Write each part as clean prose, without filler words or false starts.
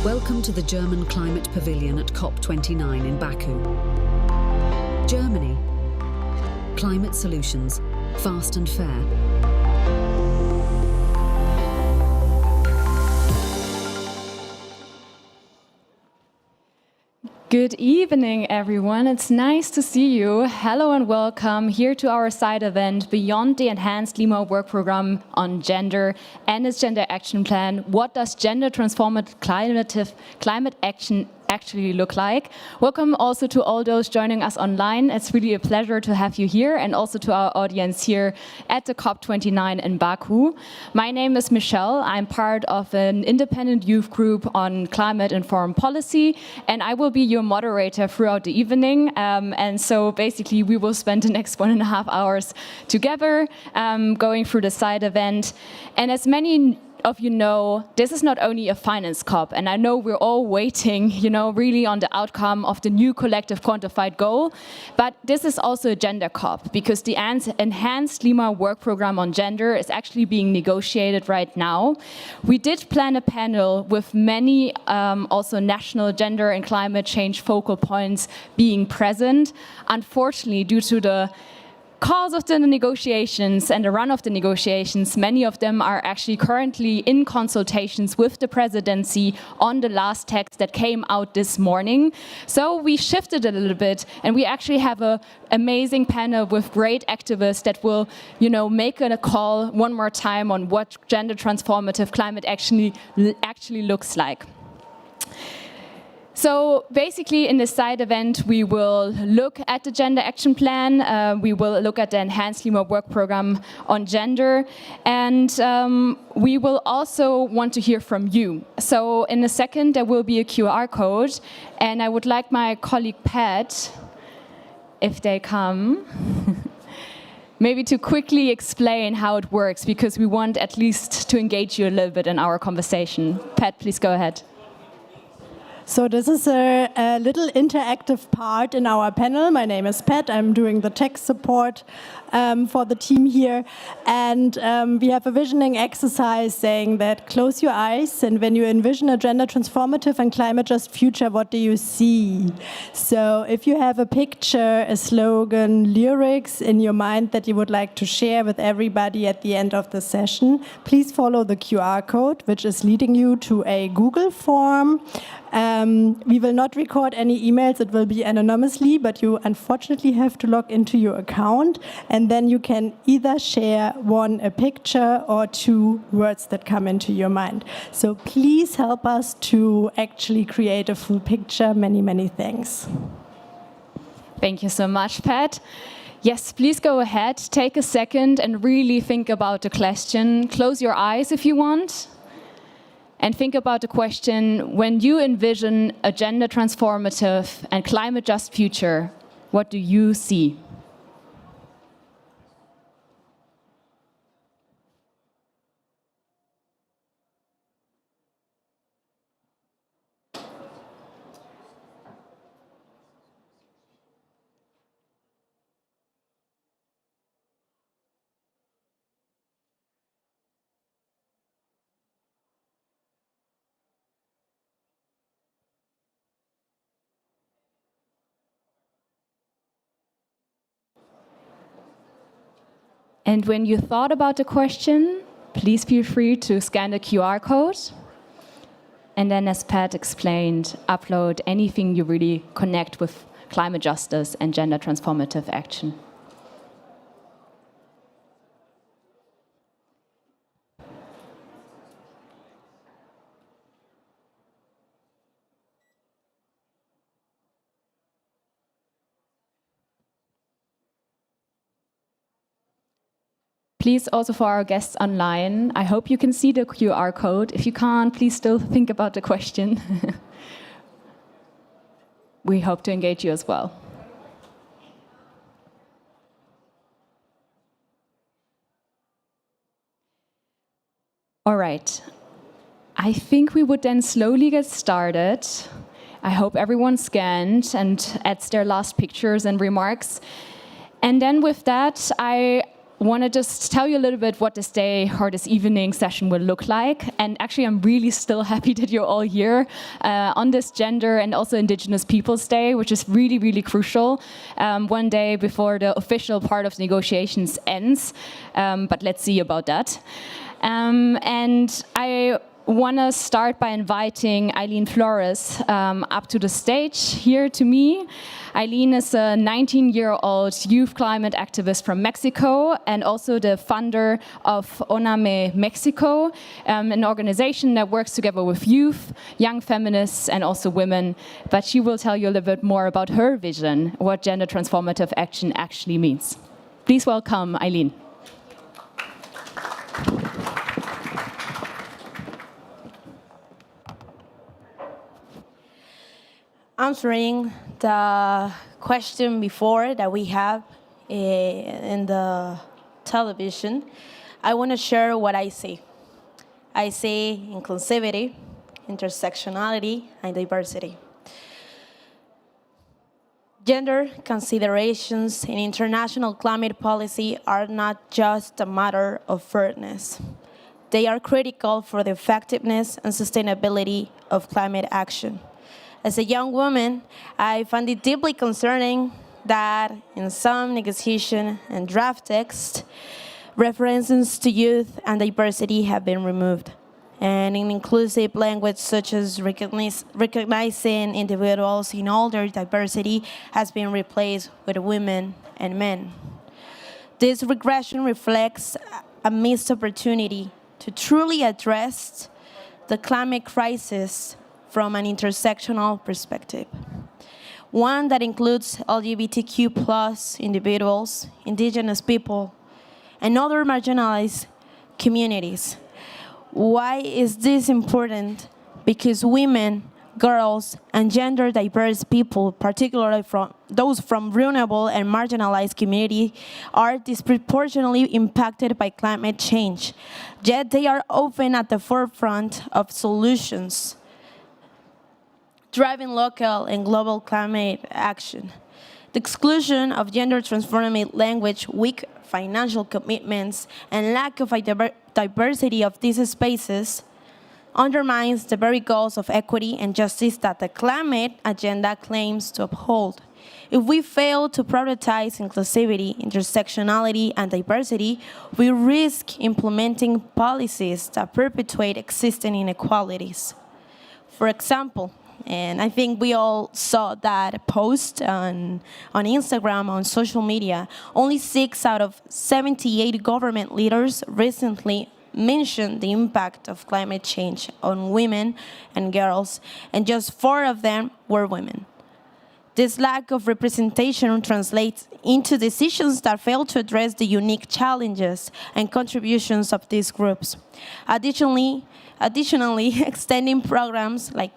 Welcome to the German Climate Pavilion at COP29 in Baku. Germany. Climate solutions, fast and fair. Good evening, everyone. It's nice to see you. Hello and welcome here to our side event beyond the Enhanced Lima Work Programme on gender and its gender action plan. What does gender-transformative climate action actually look like? Welcome also to all those joining us online. It's really a pleasure to have you here, and also to our audience here at the COP29 in Baku. My name is Michelle. I'm part of an independent youth group on climate and foreign policy, and I will be your moderator throughout the evening. And so basically we will spend the next 1.5 hours together going through the side event. And as many of you know, this is not only a finance COP, and I know we're all waiting, really on the outcome of the new collective quantified goal, but this is also a gender COP, because the Enhanced Lima Work Programme on gender is actually being negotiated right now. We did plan a panel with many also national gender and climate change focal points being present. Unfortunately, due to the cause of the negotiations and the run of the negotiations, many of them are actually currently in consultations with the presidency on the last text that came out this morning. So we shifted a little bit, and we actually have an amazing panel with great activists that will, make a call one more time on what gender transformative climate actually looks like. So basically in this side event, we will look at the gender action plan, we will look at the Enhanced Lima Work Programme on gender, and we will also want to hear from you. So in a second there will be a QR code, and I would like my colleague Pat, if they come, maybe to quickly explain how it works, because we want at least to engage you a little bit in our conversation. Pat, please go ahead. So this is a little interactive part in our panel. My name is Pat. I'm doing the tech support for the team here. And we have a visioning exercise saying that close your eyes, and when you envision a gender transformative and climate just future, what do you see? So if you have a picture, a slogan, lyrics in your mind that you would like to share with everybody at the end of the session, please follow the QR code, which is leading you to a Google form. We will not record any emails, it will be anonymously, but you unfortunately have to log into your account, and then you can either share a picture or 2 words that come into your mind. So please help us to actually create a full picture. Many, many thanks. Thank you so much, Pat. Yes, please go ahead, take a second and really think about the question. Close your eyes if you want. And think about the question, when you envision a gender transformative and climate just future, what do you see? And when you thought about the question, please feel free to scan the QR code. And then, as Pat explained, upload anything you really connect with climate justice and gender transformative action. Please, also for our guests online, I hope you can see the QR code. If you can't, please still think about the question. We hope to engage you as well. All right. I think we would then slowly get started. I hope everyone scanned and adds their last pictures and remarks. And then with that, I want to just tell you a little bit what this day or this evening session will look like. And actually, I'm really still happy that you're all here on this Gender and also Indigenous Peoples Day, which is really, really crucial. One day before the official part of the negotiations ends. But let's see about that. And I want to start by inviting Eileen Flores up to the stage here to me. Eileen is a 19-year-old youth climate activist from Mexico and also the founder of ONAME Mexico, an organization that works together with youth, young feminists, and also women. But she will tell you a little bit more about her vision, what gender transformative action actually means. Please welcome Eileen. Answering the question before that we have in the television, I want to share what I see. I see inclusivity, intersectionality, and diversity. Gender considerations in international climate policy are not just a matter of fairness. They are critical for the effectiveness and sustainability of climate action. As a young woman, I find it deeply concerning that in some negotiation and draft text, references to youth and diversity have been removed. And in inclusive language such as recognizing individuals in all their diversity has been replaced with women and men. This regression reflects a missed opportunity to truly address the climate crisis from an intersectional perspective, one that includes LGBTQ+ individuals, Indigenous people, and other marginalized communities. Why is this important? Because women, girls, and gender-diverse people, particularly those from vulnerable and marginalized communities, are disproportionately impacted by climate change, yet they are often at the forefront of solutions driving local and global climate action. The exclusion of gender-transformative language, weak financial commitments, and lack of diversity of these spaces undermines the very goals of equity and justice that the climate agenda claims to uphold. If we fail to prioritize inclusivity, intersectionality, and diversity, we risk implementing policies that perpetuate existing inequalities. For example, and I think we all saw that post on Instagram, on social media. Only 6 out of 78 government leaders recently mentioned the impact of climate change on women and girls, and just 4 of them were women. This lack of representation translates into decisions that fail to address the unique challenges and contributions of these groups. Additionally, extending programs like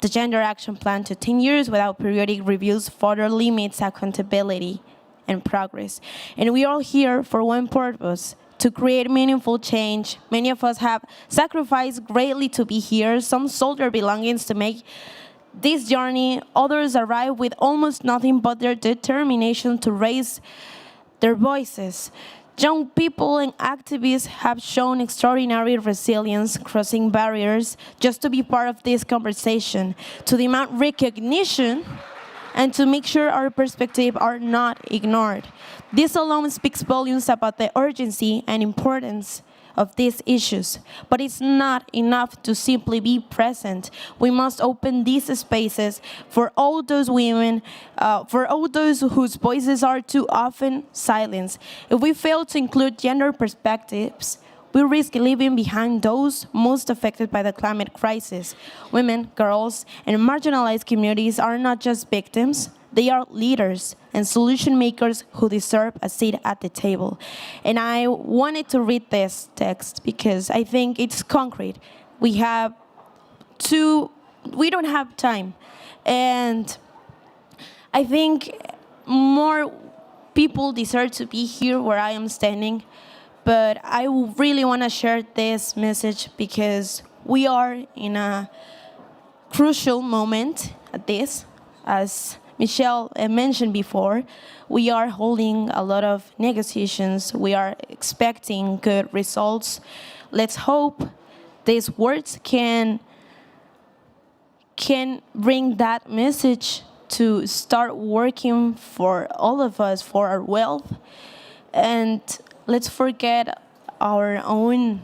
the Gender Action Plan to 10 years without periodic reviews further limits accountability and progress. And we are all here for one purpose, to create meaningful change. Many of us have sacrificed greatly to be here. Some sold their belongings to make this journey. Others arrive with almost nothing but their determination to raise their voices. Young people and activists have shown extraordinary resilience, crossing barriers just to be part of this conversation, to demand recognition, and to make sure our perspectives are not ignored. This alone speaks volumes about the urgency and importance of these issues, but it's not enough to simply be present. We must open these spaces for all those women, for all those whose voices are too often silenced. If we fail to include gender perspectives, we risk leaving behind those most affected by the climate crisis. Women, girls, and marginalized communities are not just victims, they are leaders and solution makers who deserve a seat at the table. And I wanted to read this text because I think it's concrete. We don't have time. And I think more people deserve to be here where I am standing. But I really want to share this message because we are in a crucial moment at this as Michelle mentioned before, we are holding a lot of negotiations. We are expecting good results. Let's hope these words can bring that message to start working for all of us, for our wealth. And let's forget our own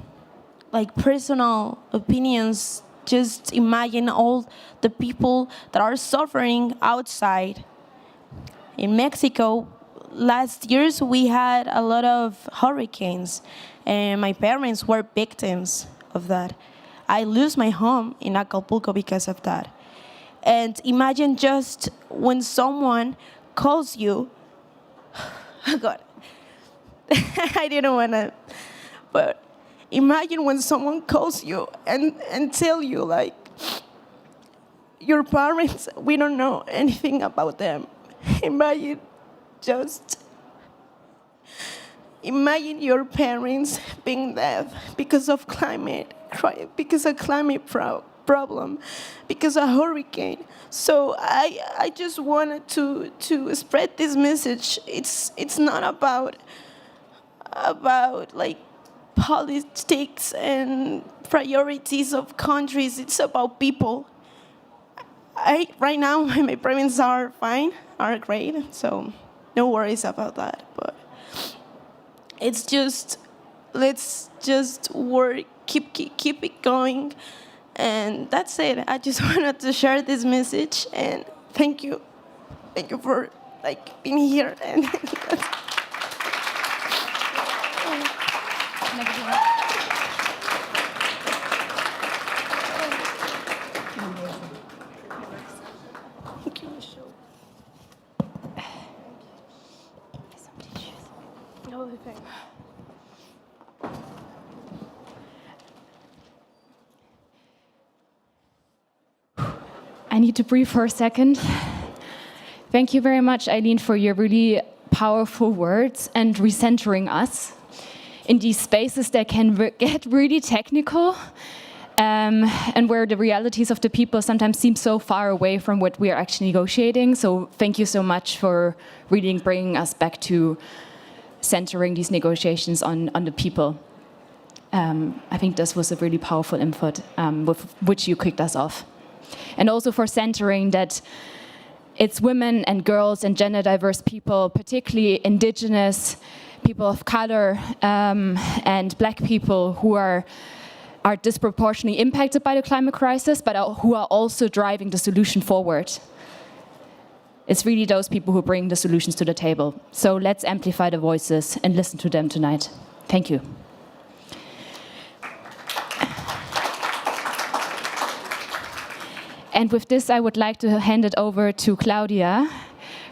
personal opinions. Just imagine all the people that are suffering outside. In Mexico, last years we had a lot of hurricanes, and my parents were victims of that. I lose my home in Acapulco because of that. And imagine just when someone calls you, oh God, I didn't want to, but imagine when someone calls you and tell you, like, your parents, we don't know anything about them. Imagine your parents being dead because of climate problem, because of hurricane. So I just wanted to spread this message. It's not about like politics and priorities of countries. It's about people. Right now my parents are fine, are great, so no worries about that. But it's just, let's just work, keep it going, and that's it. I just wanted to share this message, and thank you for being here. And thank you, Michelle. Oh, thanks. I need to breathe for a second. Thank you very much, Eileen, for your really powerful words and recentering us in these spaces that can get really technical, and where the realities of the people sometimes seem so far away from what we are actually negotiating. So thank you so much for really bringing us back to centering these negotiations on the people. I think this was a really powerful input with which you kicked us off. And also for centering that it's women and girls and gender diverse people, particularly Indigenous, people of color, and Black people who are disproportionately impacted by the climate crisis, but who are also driving the solution forward. It's really those people who bring the solutions to the table. So let's amplify the voices and listen to them tonight. Thank you. And with this, I would like to hand it over to Claudia.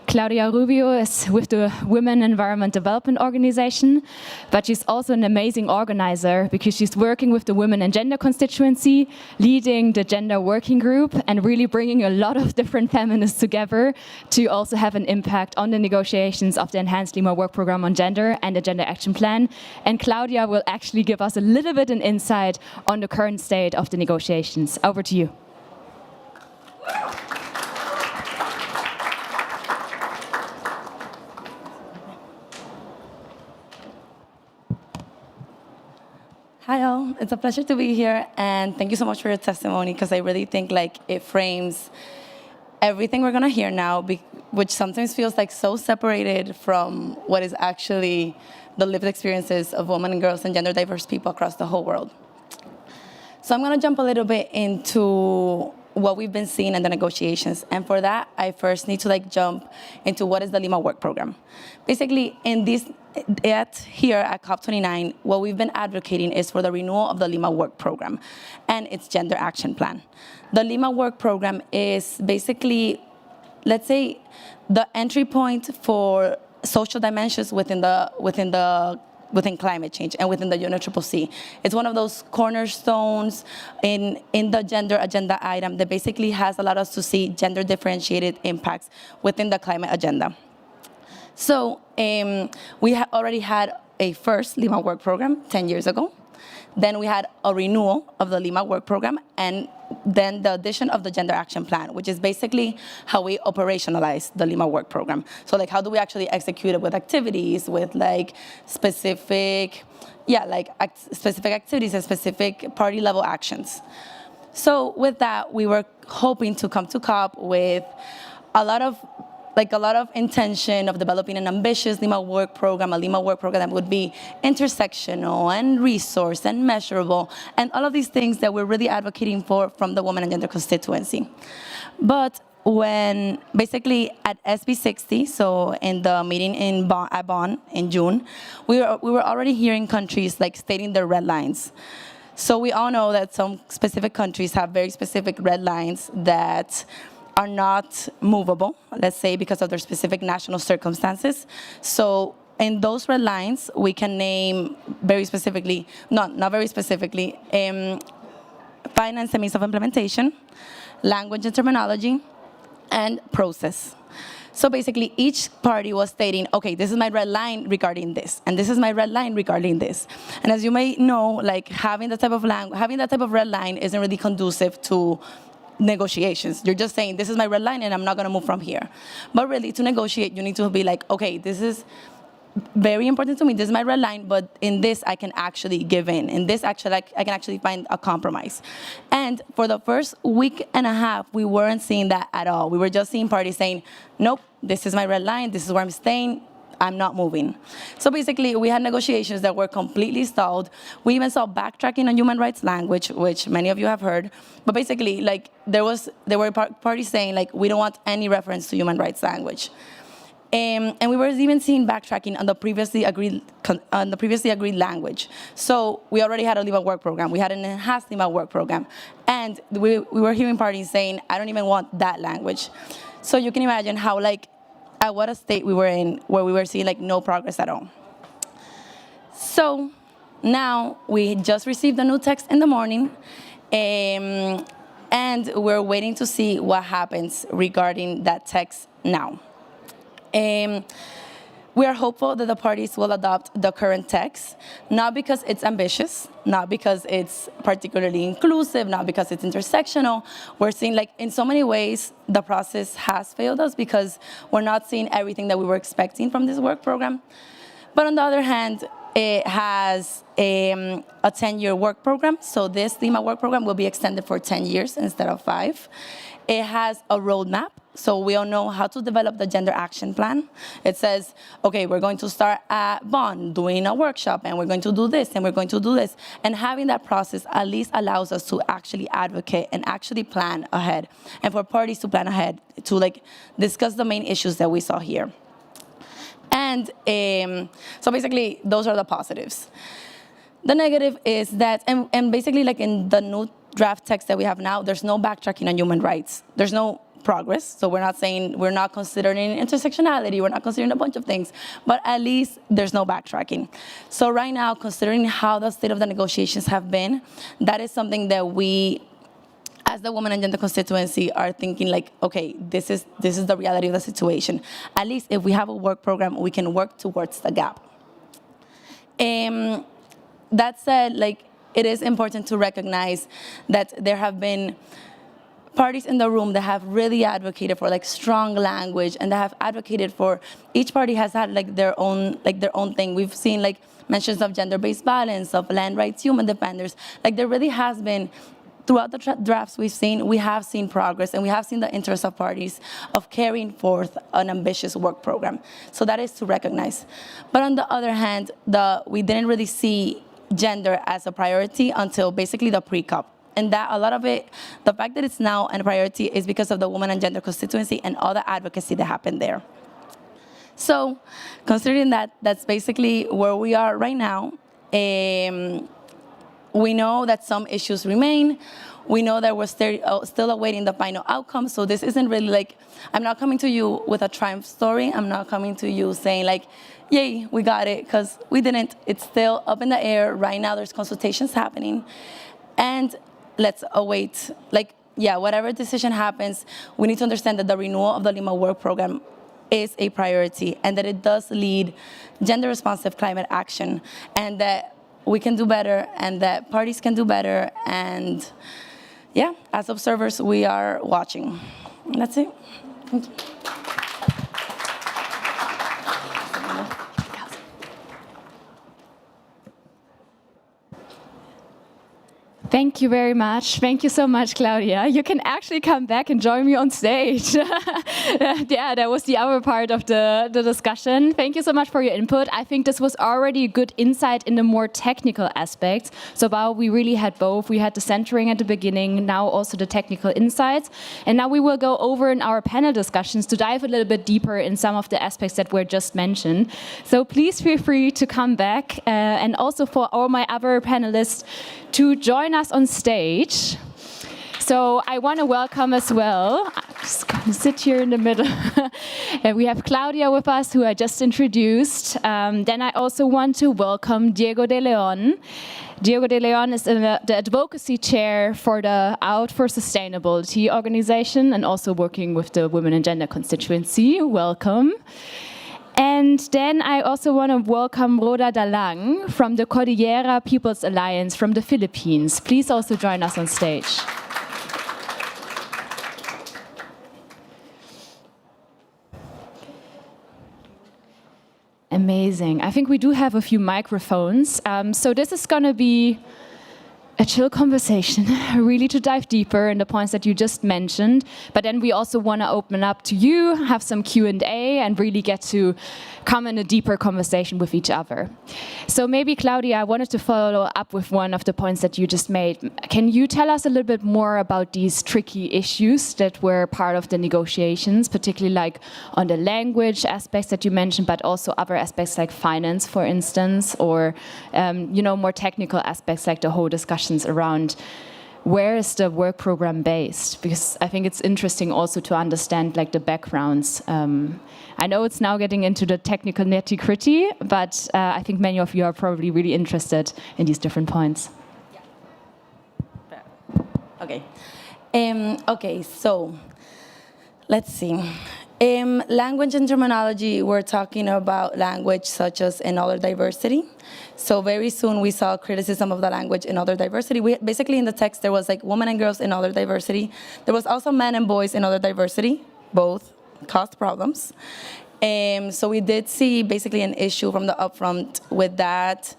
Claudia Rubio is with the Women Environment Development Organization, but she's also an amazing organizer because she's working with the Women and Gender constituency, leading the Gender Working Group, and really bringing a lot of different feminists together to also have an impact on the negotiations of the Enhanced Lima Work Programme on Gender and the Gender Action Plan. And Claudia will actually give us a little bit an insight on the current state of the negotiations. Over to you. Hi all, it's a pleasure to be here, and thank you so much for your testimony, because I really think it frames everything we're gonna hear now, which sometimes feels so separated from what is actually the lived experiences of women and girls and gender diverse people across the whole world. So I'm gonna jump a little bit into what we've been seeing in the negotiations. And for that, I first need to jump into what is the Lima Work Programme. Basically, here at COP29, what we've been advocating is for the renewal of the Lima Work Programme and its Gender Action Plan. The Lima Work Programme is basically, let's say, the entry point for social dimensions within climate change and within the UNFCCC. It's one of those cornerstones in the gender agenda item that basically has allowed us to see gender differentiated impacts within the climate agenda. So we already had a first Lima Work Programme 10 years ago. Then we had a renewal of the Lima Work Programme, and then the addition of the Gender Action Plan, which is basically how we operationalize the Lima Work Program. So like how do we actually execute it with activities, with like specific, specific activities and specific party level actions. So with that, we were hoping to come to COP with a lot of intention of developing an ambitious Lima Work Program, a Lima Work Program that would be intersectional and resource and measurable, and all of these things that we're really advocating for from the women and gender constituency. But when basically at SB 60, so in the meeting at Bonn in June, we were already hearing countries like stating their red lines. So we all know that some specific countries have very specific red lines that are not movable, let's say, because of their specific national circumstances. So in those red lines, we can name very specifically, not very specifically, finance and means of implementation, language and terminology, and process. So basically, each party was stating, okay, this is my red line regarding this, and this is my red line regarding this. And as you may know, like having that type of red line isn't really conducive to negotiations. You're just saying, this is my red line and I'm not gonna move from here. But really, to negotiate, you need to be like, okay, this is very important to me, this is my red line, but in this I can actually give in. In this, actually, I can actually find a compromise. And for the first week and a half, we weren't seeing that at all. We were just seeing parties saying, nope, this is my red line, this is where I'm staying, I'm not moving. So basically, we had negotiations that were completely stalled. We even saw backtracking on human rights language, which many of you have heard. But basically, like there were parties saying, like, we don't want any reference to human rights language. And we were even seeing backtracking on the previously agreed language. So we already had a Lima Work Program. We had an Enhanced Lima Work Program. And we were hearing parties saying, I don't even want that language. So you can imagine how, like, at what a state we were in, where we were seeing, like, no progress at all. So now we just received a new text in the morning, and we're waiting to see what happens regarding that text now. We are hopeful that the parties will adopt the current text, not because it's ambitious, not because it's particularly inclusive, not because it's intersectional. We're seeing, like, in so many ways, the process has failed us because we're not seeing everything that we were expecting from this work program. But on the other hand, it has a 10-year work program. So this Lima work program will be extended for 10 years instead of 5. It has a roadmap. So we all know how to develop the gender action plan. It says, okay, we're going to start at Bonn doing a workshop, and we're going to do this, and we're going to do this. And having that process at least allows us to actually advocate and actually plan ahead, and for parties to plan ahead, to, like, discuss the main issues that we saw here. And so basically, those are the positives. The negative is that, and basically, like, in the new draft text that we have now, there's no backtracking on human rights. There's no progress. So we're not saying, we're not considering intersectionality, we're not considering a bunch of things, but at least there's no backtracking. So right now, considering how the state of the negotiations have been, that is something that we, as the women and gender constituency, are thinking, like, okay, this is the reality of the situation. At least if we have a work program, we can work towards the gap. That said, like, it is important to recognize that there have been parties in the room that have really advocated for, like, strong language, and that have advocated for, each party has had, like, their own thing. We've seen, like, mentions of gender-based violence, of land rights, human defenders. Like, there really has been, throughout the drafts we have seen progress, and we have seen the interest of parties of carrying forth an ambitious work program. So that is to recognize. But on the other hand, we didn't really see gender as a priority until basically the pre-COP. And that a lot of it, the fact that it's now a priority is because of the women and gender constituency and all the advocacy that happened there. So considering that, that's basically where we are right now. We know that some issues remain. We know that we're still awaiting the final outcome. So this isn't really like, I'm not coming to you with a triumph story. I'm not coming to you saying, like, yay, we got it, because we didn't. It's still up in the air. Right now, there's consultations happening. And let's await, like, yeah, whatever decision happens, we need to understand that the renewal of the Lima Work Program is a priority, and that it does lead gender-responsive climate action, and that we can do better, and that parties can do better, and yeah, as observers, we are watching. And that's it. Thank you. Thank you very much. Thank you so much, Claudia. You can actually come back and join me on stage. Yeah, that was the other part of the discussion. Thank you so much for your input. I think this was already a good insight in the more technical aspects. So Bao, we really had both. We had the centering at the beginning, now also the technical insights. And now we will go over in our panel discussions to dive a little bit deeper in some of the aspects that were just mentioned. So please feel free to come back and also for all my other panelists to join us on stage. So I want to welcome as well, I'm just going to sit here in the middle. And we have Claudia with us, who I just introduced. Then I also want to welcome Diego de Leon. Diego de Leon is the advocacy chair for the Out for Sustainability organization and also working with the Women and Gender constituency. Welcome. And then I also want to welcome Rhoda Dalang from the Cordillera People's Alliance from the Philippines. Please also join us on stage. Amazing. I think we do have a few microphones. So this is going to be a chill conversation, really to dive deeper in the points that you just mentioned. But then we also want to open up to you, have some Q&A, and really get to come in a deeper conversation with each other. So maybe, Claudia, I wanted to follow up with one of the points that you just made. Can you tell us a little bit more about these tricky issues that were part of the negotiations, particularly like on the language aspects that you mentioned, but also other aspects like finance, for instance, or more technical aspects like the whole discussions around where is the work program based? Because I think it's interesting also to understand like the backgrounds. I know it's now getting into the technical nitty-gritty, but I think many of you are probably really interested in these different points. Okay. Okay, so let's see. Language and terminology, we're talking about language such as in other diversity. So very soon we saw criticism of the language in other diversity. Basically in the text there was like women and girls in other diversity. There was also men and boys in other diversity. Both caused problems. So we did see basically an issue from the upfront with that,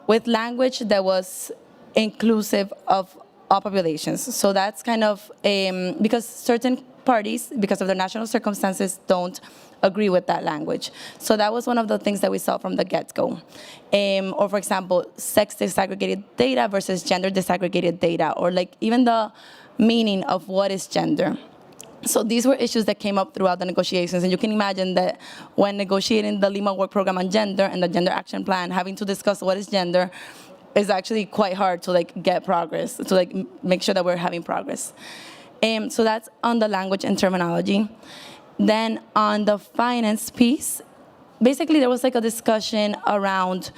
with language that was inclusive of all populations. So that's kind of, because certain parties, because of their national circumstances, don't agree with that language. So that was one of the things that we saw from the get-go. Or for example, sex disaggregated data versus gender disaggregated data, or like even the meaning of what is gender. So these were issues that came up throughout the negotiations, and you can imagine that when negotiating the Lima Work Programme on gender and the Gender Action Plan, having to discuss what is gender is actually quite hard to like get progress, to like make sure that we're having progress. So that's on the language and terminology. Then on the finance piece, basically there was like a discussion around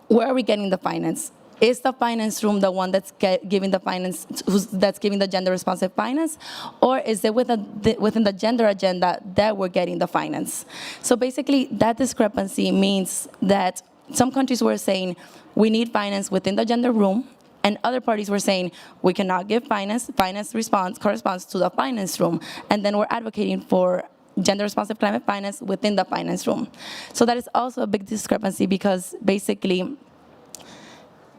where are we getting the finance? Is the finance room the one that's giving the finance, that's giving the gender responsive finance, or is it within the gender agenda that we're getting the finance? So basically that discrepancy means that some countries were saying we need finance within the gender room, and other parties were saying we cannot give finance. Finance corresponds to the finance room, and then we're advocating for gender-responsive climate finance within the finance room. So that is also a big discrepancy because basically,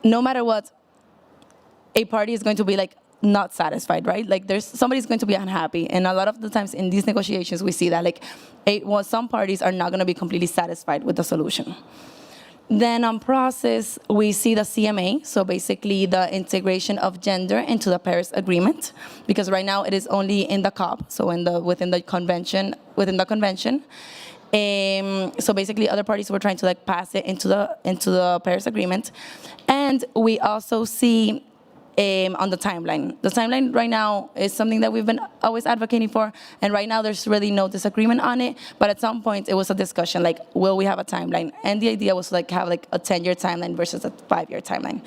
no matter what, a party is going to be like not satisfied, right? Like somebody's going to be unhappy, and a lot of the times in these negotiations we see that like some parties are not going to be completely satisfied with the solution. Then on process, we see the CMA, so basically the integration of gender into the Paris Agreement, because right now it is only in the COP, so within the convention. So basically, other parties were trying to like pass it into the Paris Agreement, and we also see on the timeline. The timeline right now is something that we've been always advocating for, and right now there's really no disagreement on it, but at some point it was a discussion like, will we have a timeline? And the idea was to like have like a 10-year timeline versus a 5-year timeline.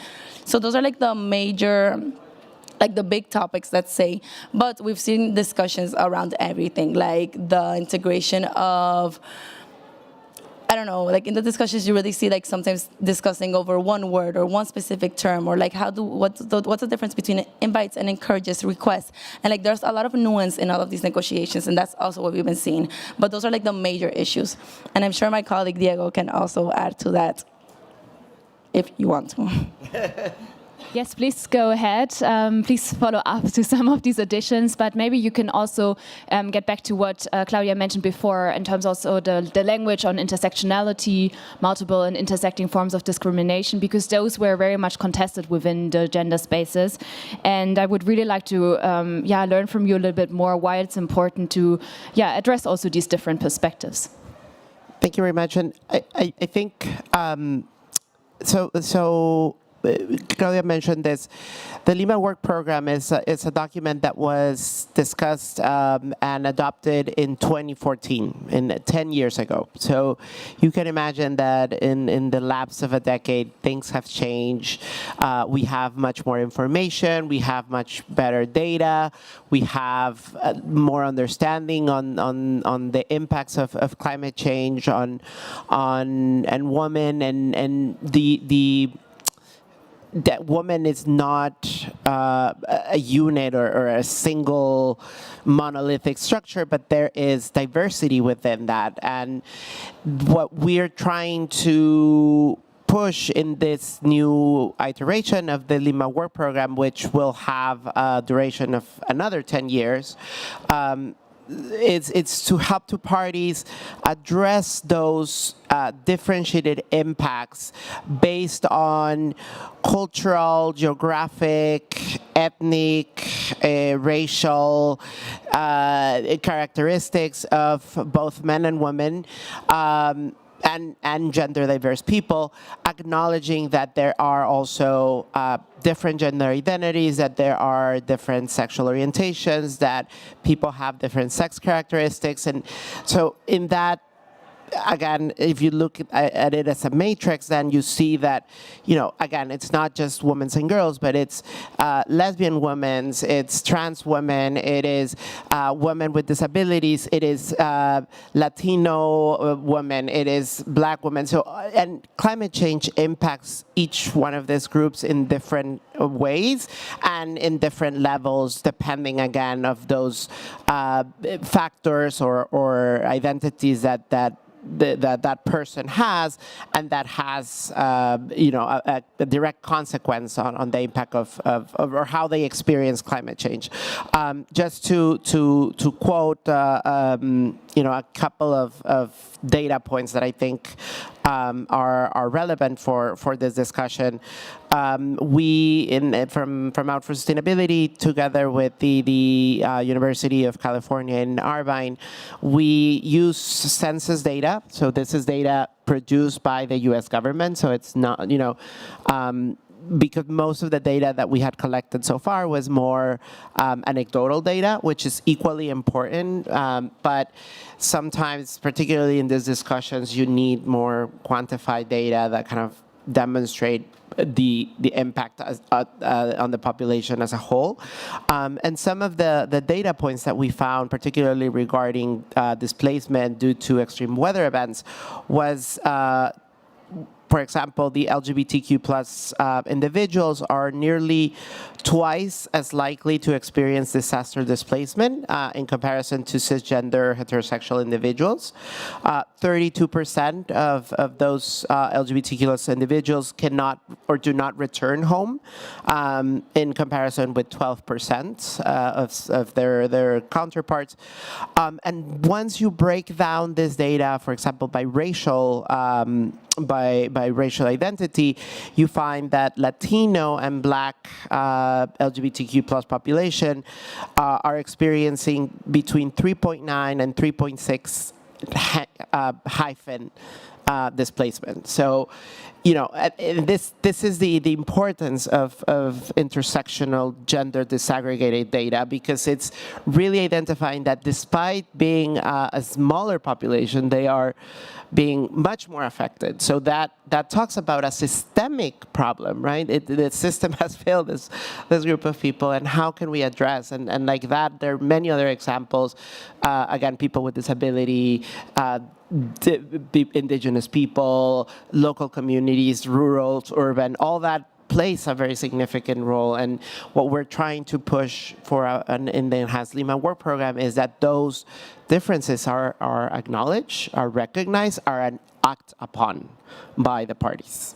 So those are like the major, like the big topics, let's say, but we've seen discussions around everything, like the integration of I don't know, like in the discussions you really see like sometimes discussing over one word or one specific term, or like what's the difference between invites and encourages, requests, and like there's a lot of nuance in all of these negotiations, and that's also what we've been seeing. But those are like the major issues, and I'm sure my colleague Diego can also add to that if you want to. Yes, please go ahead. Please follow up to some of these additions, but maybe you can also get back to what Claudia mentioned before in terms also the language on intersectionality, multiple and intersecting forms of discrimination, because those were very much contested within the gender spaces. And I would really like to learn from you a little bit more why it's important to address also these different perspectives. Thank you very much. And I think, so Claudia mentioned this. The Lima Work Programme is a document that was discussed and adopted in 2014, 10 years ago. So you can imagine that in the lapse of a decade, things have changed. We have much more information. We have much better data. We have more understanding on the impacts of climate change on women and that woman is not a unit or a single monolithic structure, but there is diversity within that. And what we're trying to push in this new iteration of the Lima Work Programme, which will have a duration of another 10 years, it's to help two parties address those differentiated impacts based on cultural, geographic, ethnic, racial characteristics of both men and women. And gender diverse people, acknowledging that there are also different gender identities, that there are different sexual orientations, that people have different sex characteristics. And so in that, again, if you look at it as a matrix, then you see that, again, it's not just women and girls, but it's lesbian women, it's trans women, it is women with disabilities, it is Latino women, it is Black women. So, and climate change impacts each one of these groups in different ways and in different levels, depending, again, of those factors or identities that person has, and that has a direct consequence on the impact of or how they experience climate change. Just to quote a couple of data points that I think are relevant for this discussion. We from Out for Sustainability, together with the University of California in Irvine, we use census data. So this is data produced by the U.S. government. So it's not, because most of the data that we had collected so far was more anecdotal data, which is equally important. But sometimes, particularly in these discussions, you need more quantified data that kind of demonstrate the impact on the population as a whole. And some of the data points that we found, particularly regarding displacement due to extreme weather events, was for example, the LGBTQ plus individuals are nearly twice as likely to experience disaster displacement in comparison to cisgender heterosexual individuals. 32% of those LGBTQ plus individuals cannot or do not return home in comparison with 12% of their counterparts. And once you break down this data, for example, by racial by racial identity, you find that Latino and Black LGBTQ plus population are experiencing between 3.9 and 3.6 hyphen displacement. So this is the importance of intersectional gender disaggregated data, because it's really identifying that despite being a smaller population, they are being much more affected. So that talks about a systemic problem, right? The system has failed this group of people, and how can we address? And like that, there are many other examples. Again, people with disability, Indigenous people, local communities, rural, urban, all that plays a very significant role. And what we're trying to push for in the Enhanced Lima Work Programme is that those differences are acknowledged, are recognized, are acted upon by the parties.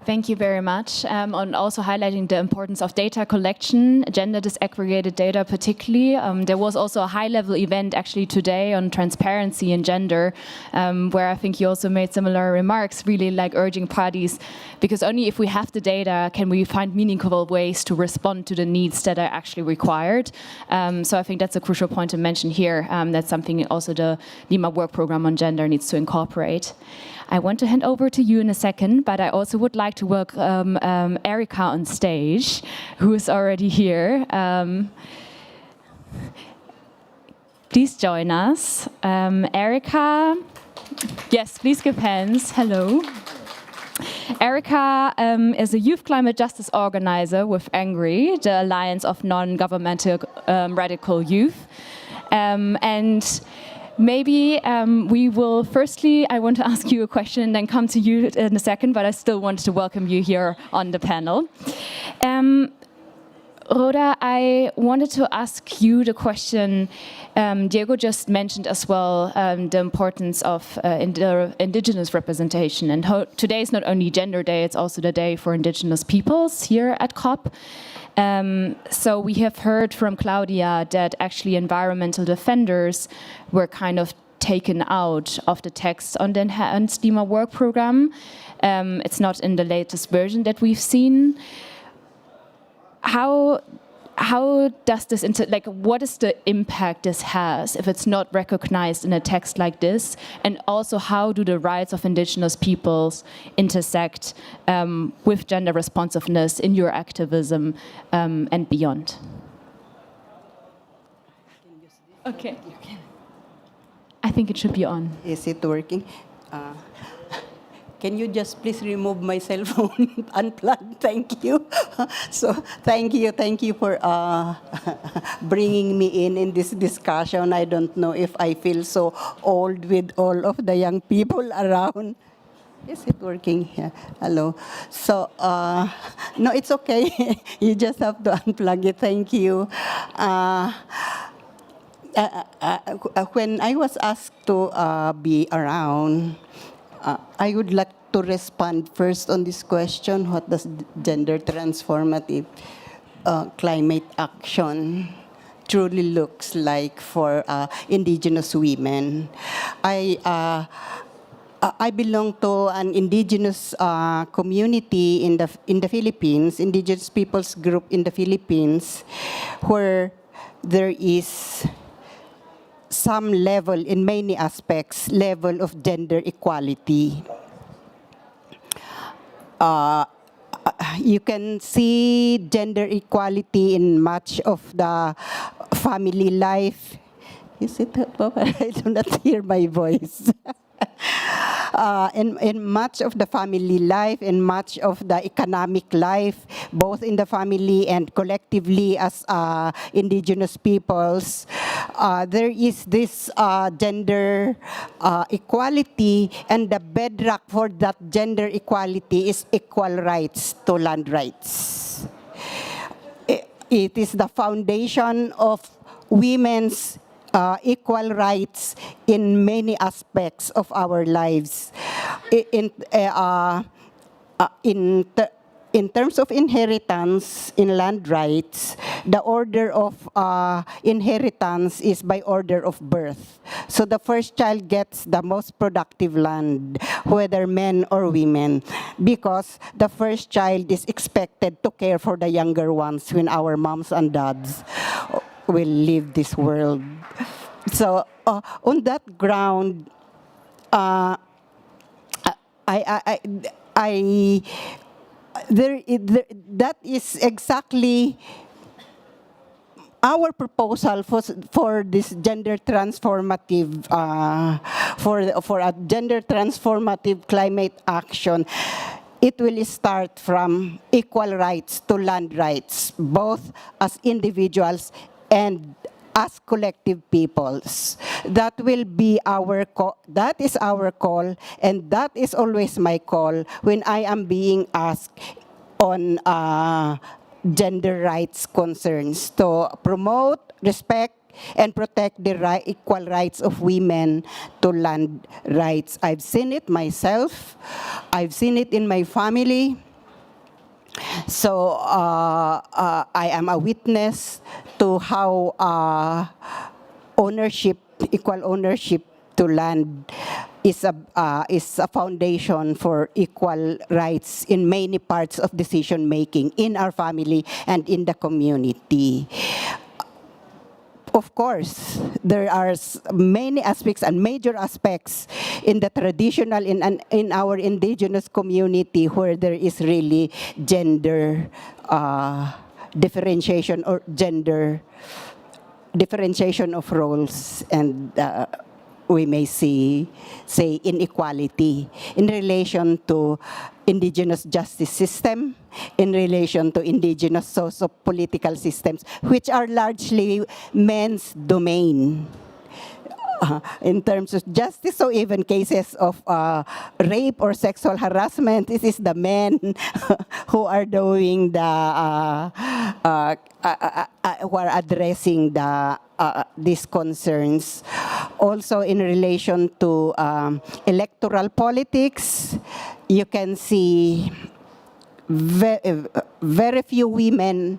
Thank you very much, on also highlighting the importance of data collection, gender disaggregated data particularly. There was also a high-level event actually today on transparency and gender, where I think you also made similar remarks, really like urging parties, because only if we have the data can we find meaningful ways to respond to the needs that are actually required. So I think that's a crucial point to mention here. That's something also the Lima Work Programme on gender needs to incorporate. I want to hand over to you in a second, but I also would like to welcome Erica on stage, who is already here. Please join us. Erica, yes, please give hands. Hello. Erica is a youth climate justice organizer with ANGRY, the Alliance of Non-Governmental Radical Youth. And maybe we will, firstly, I want to ask you a question and then come to you in a second, but I still want to welcome you here on the panel. Rhoda, I wanted to ask you the question, Diego just mentioned as well the importance of Indigenous representation. And today is not only Gender Day, it's also the day for Indigenous peoples here at COP. So we have heard from Claudia that actually environmental defenders were kind of taken out of the text on the Enhanced Lima Work Programme. It's not in the latest version that we've seen. How does this, what is the impact this has if it's not recognized in a text like this? And also, how do the rights of Indigenous peoples intersect with gender responsiveness in your activism and beyond? Okay. I think it should be on. Is it working? Can you just please remove my cell phone unplugged? Thank you. So thank you for bringing me in this discussion. I don't know if I feel so old with all of the young people around. Is it working? Yeah. Hello. So no, it's okay. You just have to unplug it. Thank you. When I was asked to be around, I would like to respond first on this question: what does gender transformative climate action truly looks like for Indigenous women? I belong to an Indigenous community in the Philippines, Indigenous peoples group in the Philippines, where there is some level, in many aspects, level of gender equality. You can see gender equality in much of the family life. Is it, Papa? I do not hear my voice. In much of the family life, in much of the economic life, both in the family and collectively as Indigenous peoples, there is this gender equality, and the bedrock for that gender equality is equal rights to land rights. It is the foundation of women's equal rights in many aspects of our lives. In terms of inheritance in land rights, the order of inheritance is by order of birth. So the first child gets the most productive land, whether men or women, because the first child is expected to care for the younger ones when our moms and dads will leave this world. So on that ground, that is exactly our proposal for this gender transformative, for a gender transformative climate action. It will start from equal rights to land rights, both as individuals and as collective peoples. That will be our that is our call, and that is always my call when I am being asked on gender rights concerns, to promote, respect, and protect the equal rights of women to land rights. I've seen it myself. I've seen it in my family. So I am a witness to how equal ownership to land is a foundation for equal rights in many parts of decision making in our family and in the community. Of course, there are many aspects and major aspects in the traditional, in our indigenous community, where there is really gender differentiation or gender differentiation of roles, and we may say inequality in relation to indigenous justice system, in relation to indigenous socio-political systems, which are largely men's domain. In terms of justice, so even cases of rape or sexual harassment, it is the men who are doing the who are addressing these concerns. Also, in relation to electoral politics, you can see very few women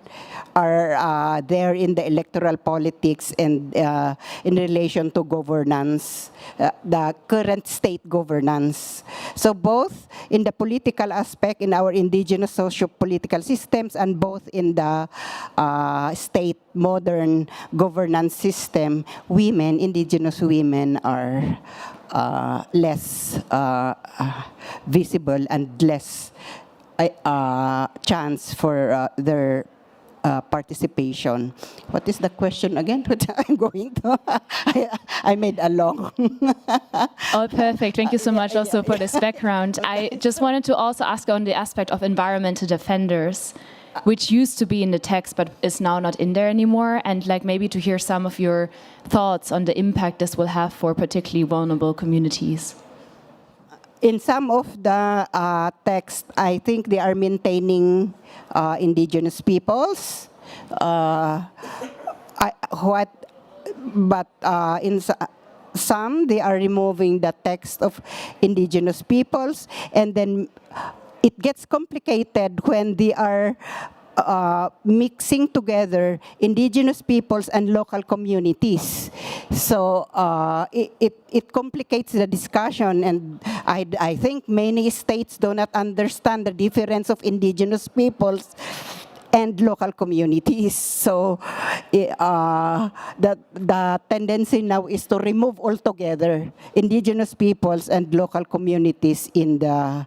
are there in the electoral politics and in relation to governance, the current state governance. So both in the political aspect in our indigenous socio-political systems, and both in the state modern governance system, indigenous women are less visible and less chance for their participation. What is the question again? What I'm going to? I made a long. Oh, perfect. Thank you so much also for this background. I just wanted to also ask on the aspect of environmental defenders, which used to be in the text but is now not in there anymore, and like maybe to hear some of your thoughts on the impact this will have for particularly vulnerable communities. In some of the text, I think they are maintaining indigenous peoples. But in some, they are removing the text of indigenous peoples, and then it gets complicated when they are mixing together indigenous peoples and local communities. So it complicates the discussion, and I think many states do not understand the difference of indigenous peoples and local communities. So the tendency now is to remove altogether indigenous peoples and local communities in the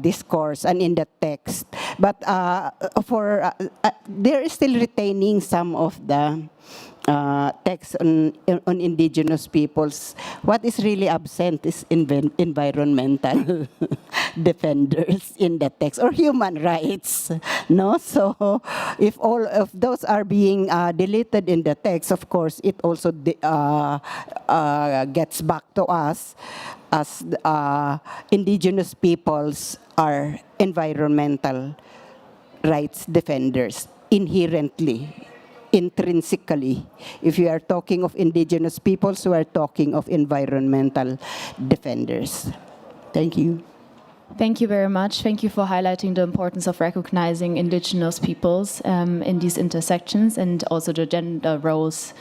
discourse and in the text. But there is still retaining some of the text on indigenous peoples. What is really absent is environmental defenders in the text, or human rights. No, so if all of those are being deleted in the text, of course, it also gets back to us as indigenous peoples are environmental rights defenders inherently. Intrinsically. If you are talking of indigenous peoples, we are talking of environmental defenders. Thank you. Thank you very much. Thank you for highlighting the importance of recognizing indigenous peoples in these intersections, and also the gender roles,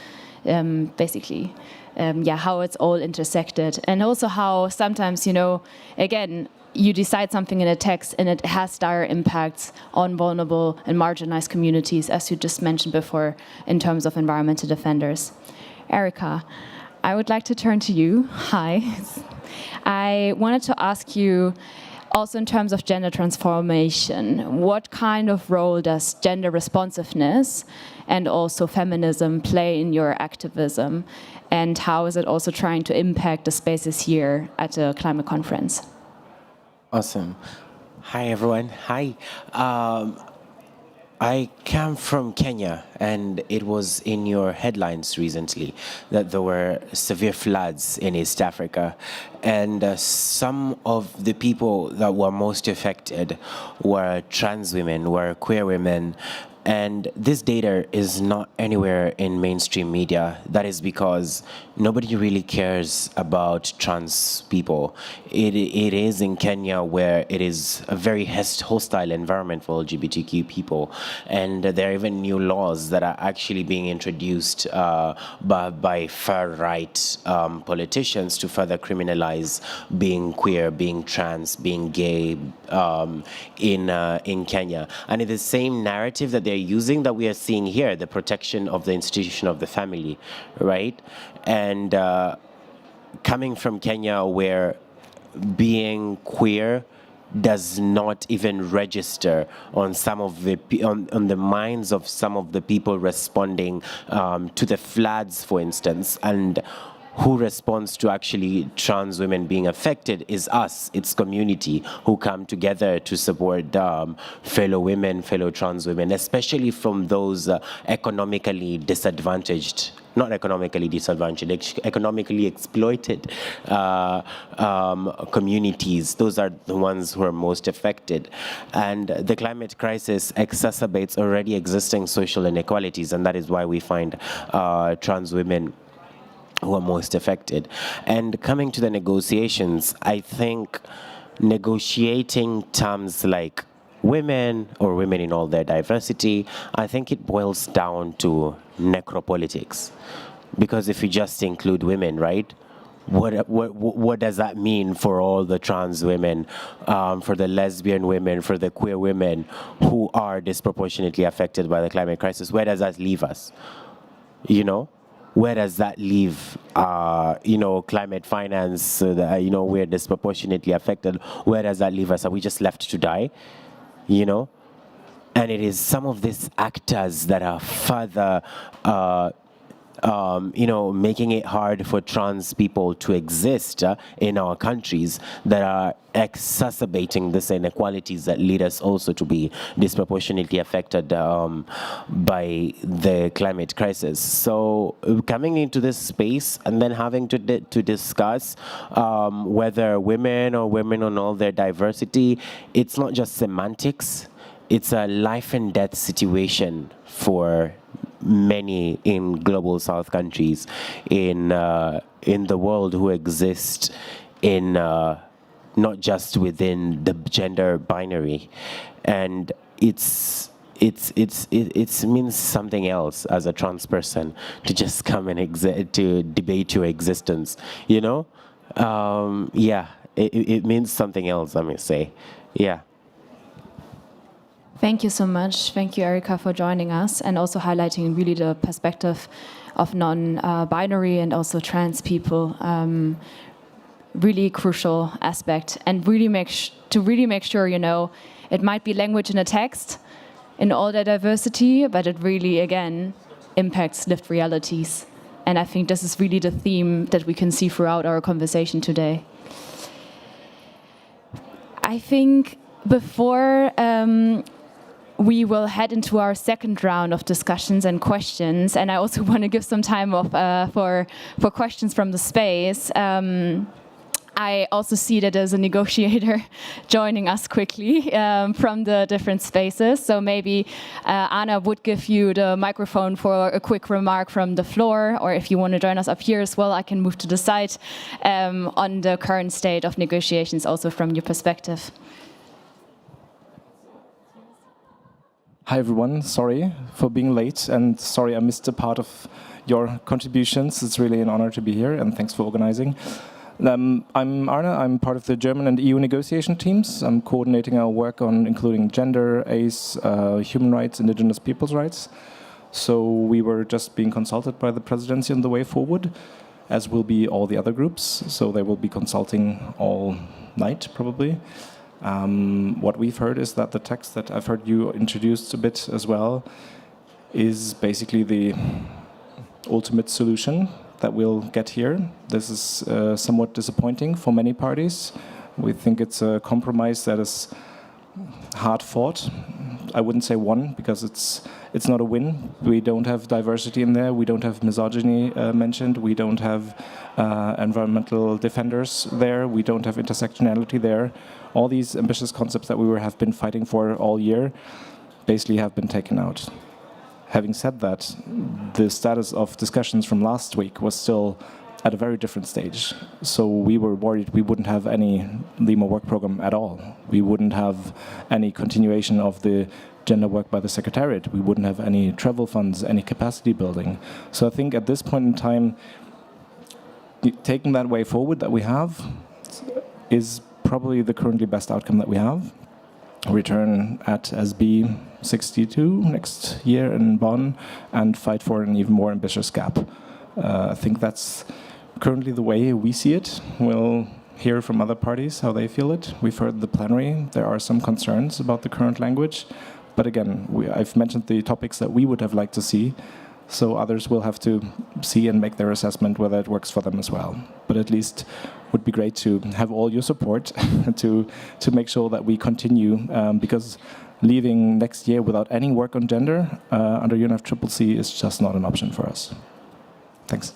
basically. How it's all intersected, and also how sometimes, again, you decide something in a text and it has dire impacts on vulnerable and marginalized communities, as you just mentioned before, in terms of environmental defenders. Erica, I would like to turn to you. Hi. I wanted to ask you, also in terms of gender transformation, what kind of role does gender responsiveness and also feminism play in your activism? And how is it also trying to impact the spaces here at the climate conference? Awesome. Hi, everyone. Hi. I come from Kenya, and it was in your headlines recently that there were severe floods in East Africa. And some of the people that were most affected were trans women, were queer women. And this data is not anywhere in mainstream media. That is because nobody really cares about trans people. It is in Kenya where it is a very hostile environment for LGBTQ people. And there are even new laws that are actually being introduced by far-right politicians to further criminalize being queer, being trans, being gay in Kenya. And it's the same narrative that they're using that we are seeing here, the protection of the institution of the family, right? And coming from Kenya, where being queer does not even register on some of the on the minds of some of the people responding to the floods, for instance, and who responds to actually trans women being affected is us, it's community who come together to support fellow women, fellow trans women, especially from those economically disadvantaged, not economically disadvantaged, economically exploited communities. Those are the ones who are most affected. And the climate crisis exacerbates already existing social inequalities, and that is why we find trans women who are most affected. And coming to the negotiations, I think negotiating terms like women or women in all their diversity, I think it boils down to necropolitics. Because if you just include women, right? What does that mean for all the trans women, for the lesbian women, for the queer women who are disproportionately affected by the climate crisis? Where does that leave us? You know? Where does that leave, climate finance, we're disproportionately affected. Where does that leave us? Are we just left to die, And it is some of these actors that are further, making it hard for trans people to exist in our countries that are exacerbating these inequalities that lead us also to be disproportionately affected by the climate crisis. So coming into this space and then having to discuss whether women or women on all their diversity, it's not just semantics, it's a life and death situation for many in global South countries in the world who exist in not just within the gender binary, and it means something else as a trans person to just come and to debate your existence, it means something else, I may say, yeah. Thank you so much. Thank you, Erika, for joining us and also highlighting really the perspective of non-binary and also trans people. Really crucial aspect, and really make sure, it might be language in a text in all their diversity, but it really, again, impacts lived realities. And I think this is really the theme that we can see throughout our conversation today. I think before we will head into our second round of discussions and questions, and I also want to give some time for questions from the space. I also see that there's a negotiator joining us quickly from the different spaces. So maybe Anna would give you the microphone for a quick remark from the floor, or if you want to join us up here as well, I can move to the side on the current state of negotiations also from your perspective. Hi everyone, sorry for being late and sorry I missed a part of your contributions. It's really an honor to be here and thanks for organizing. I'm Arne, I'm part of the German and EU negotiation teams. I'm coordinating our work on including gender, ACE, human rights, indigenous people's rights. So we were just being consulted by the presidency on the way forward. as will be all the other groups. So they will be consulting all night, probably. What we've heard is that the text that I've heard you introduced a bit as well is basically the ultimate solution that we'll get here. This is somewhat disappointing for many parties. We think it's a compromise that is hard fought. I wouldn't say won, because it's not a win. We don't have diversity in there. We don't have misogyny mentioned. We don't have environmental defenders there. We don't have intersectionality there. All these ambitious concepts that we have been fighting for all year basically have been taken out. Having said that, the status of discussions from last week was still at a very different stage. So we were worried we wouldn't have any Lima Work Programme at all. We wouldn't have any continuation of the gender work by the Secretariat. We wouldn't have any travel funds, any capacity building. So I think at this point in time, taking that way forward that we have is probably the currently best outcome that we have. Return at SB 62 next year in Bonn and fight for an even more ambitious gap. I think that's currently the way we see it. We'll hear from other parties how they feel it. We've heard the plenary. There are some concerns about the current language. But again, I've mentioned the topics that we would have liked to see. So others will have to see and make their assessment whether it works for them as well. But at least it would be great to have all your support to make sure that we continue, because leaving next year without any work on gender under UNFCCC is just not an option for us. Thanks.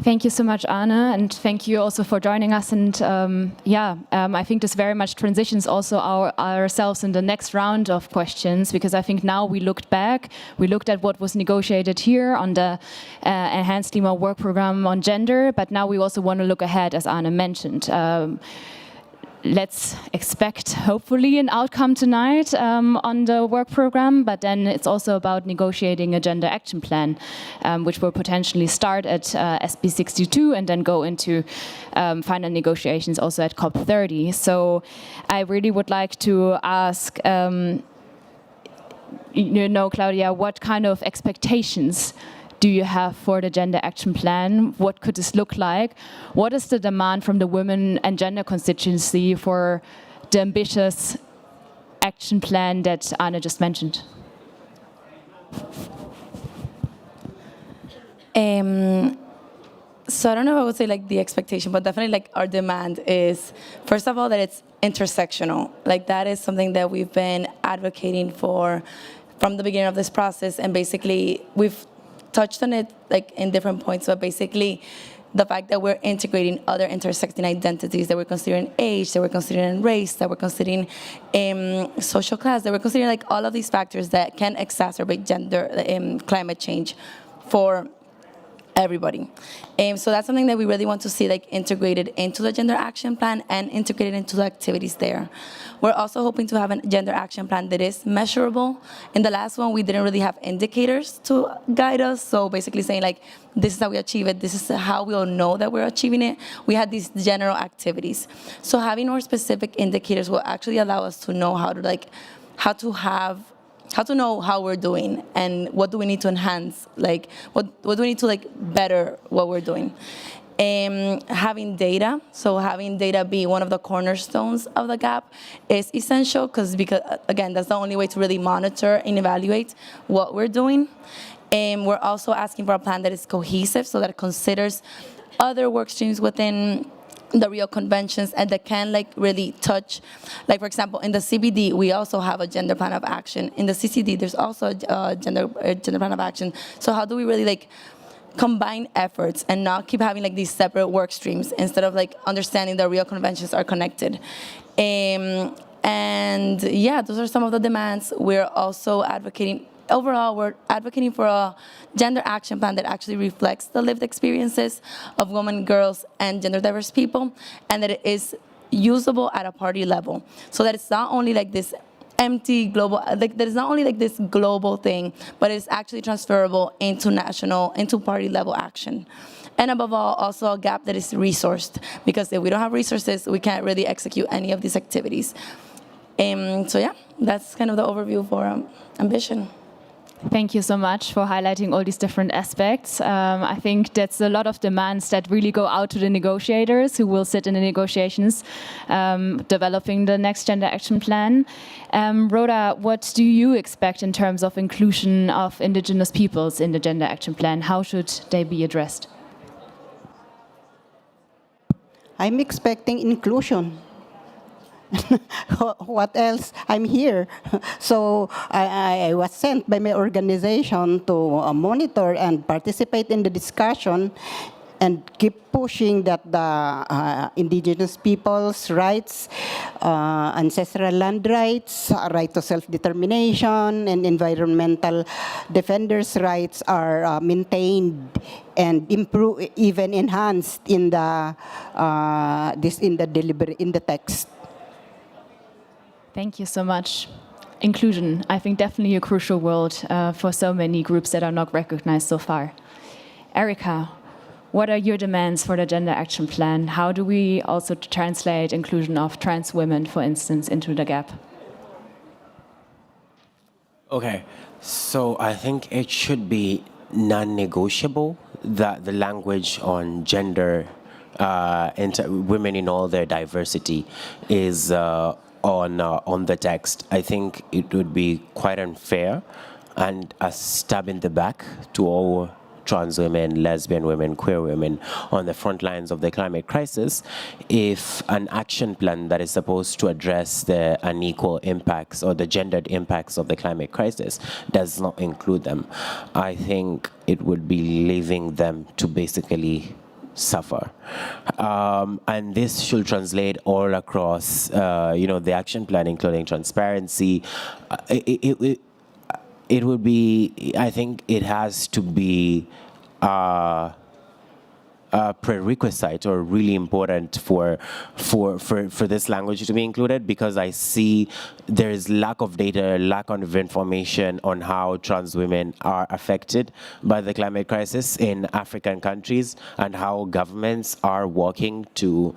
Thank you so much, Arne, and thank you also for joining us. And I think this very much transitions also ourselves in the next round of questions, because I think now we looked back, we looked at what was negotiated here on the Enhanced Lima Work Programme on gender, but now we also want to look ahead, as Arne mentioned. Let's expect, hopefully, an outcome tonight on the work program, but then it's also about negotiating a gender action plan, which will potentially start at SB 62 and then go into final negotiations also at COP 30. So I really would like to ask, Claudia, what kind of expectations do you have for the gender action plan? What could this look like? What is the demand from the women and gender constituency for the ambitious action plan that Arne just mentioned? So I don't know if I would say like the expectation, but definitely like our demand is, first of all, that it's intersectional. Like that is something that we've been advocating for from the beginning of this process, and basically we've touched on it like in different points, but basically the fact that we're integrating other intersecting identities, that we're considering age, that we're considering race, that we're considering social class, that we're considering like all of these factors that can exacerbate gender climate change for everybody. So that's something that we really want to see like integrated into the gender action plan and integrated into the activities there. We're also hoping to have a gender action plan that is measurable. In the last one, we didn't really have indicators to guide us. So basically saying like, this is how we achieve it, this is how we'll know that we're achieving it. We had these general activities. So having more specific indicators will actually allow us to know how to know how we're doing and what do we need to enhance, like what do we need to like better what we're doing. Having data, so having data be one of the cornerstones of the gap is essential because again, that's the only way to really monitor and evaluate what we're doing. We're also asking for a plan that is cohesive, so that it considers other work streams within the Rio conventions and that can like really touch, like for example, in the CBD, we also have a gender plan of action. In the CCD, there's also a gender plan of action. So how do we really like combine efforts and not keep having like these separate work streams instead of like understanding the Rio conventions are connected? And yeah, those are some of the demands. We're also advocating, overall, we're advocating for a gender action plan that actually reflects the lived experiences of women, girls, and gender diverse people, and that it is usable at a party level. So that it's not only like this empty global, like that is not only like this global thing, but it's actually transferable into national, into party level action. And above all, also a gap that is resourced, because if we don't have resources, we can't really execute any of these activities. So yeah, that's kind of the overview for ambition. Thank you so much for highlighting all these different aspects. I think that's a lot of demands that really go out to the negotiators who will sit in the negotiations developing the next gender action plan. Rhoda, what do you expect in terms of inclusion of Indigenous peoples in the gender action plan? How should they be addressed? I'm expecting inclusion. What else? I'm here. So I was sent by my organization to monitor and participate in the discussion and keep pushing that the indigenous people's rights, ancestral land rights, right to self-determination, and environmental defenders' rights are maintained and improve, even enhanced in the in the text. Thank you so much. Inclusion, I think definitely a crucial word for so many groups that are not recognized so far. Erica, what are your demands for the gender action plan? How do we also translate inclusion of trans women, for instance, into the gap? Okay, so I think it should be non-negotiable that the language on gender, women in all their diversity, is on the text. I think it would be quite unfair and a stab in the back to all trans women, lesbian women, queer women on the front lines of the climate crisis if an action plan that is supposed to address the unequal impacts or the gendered impacts of the climate crisis does not include them. I think it would be leaving them to basically suffer. And this should translate all across, the action plan, including transparency. It would be, I think it has to be a prerequisite or really important for this language to be included, because I see there is lack of data, lack of information on how trans women are affected by the climate crisis in African countries and how governments are working to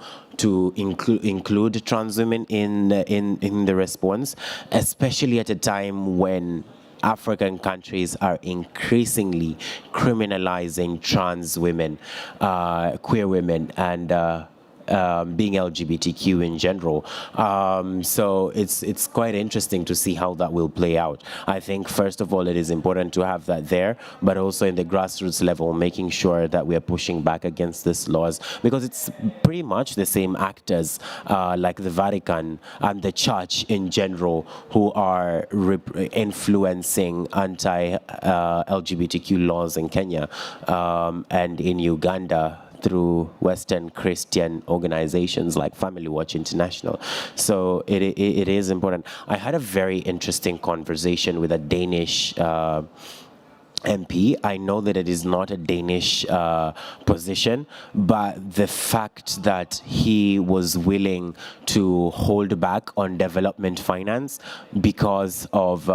include trans women in the response, especially at a time when African countries are increasingly criminalizing trans women, queer women, and being LGBTQ in general. So it's quite interesting to see how that will play out. I think, first of all, it is important to have that there, but also in the grassroots level, making sure that we are pushing back against these laws, because it's pretty much the same actors like the Vatican and the Church in general who are influencing anti-LGBTQ laws in Kenya and in Uganda through Western Christian organizations like Family Watch International. So it is important. I had a very interesting conversation with a Danish MP. I know that it is not a Danish position, but the fact that he was willing to hold back on development finance because of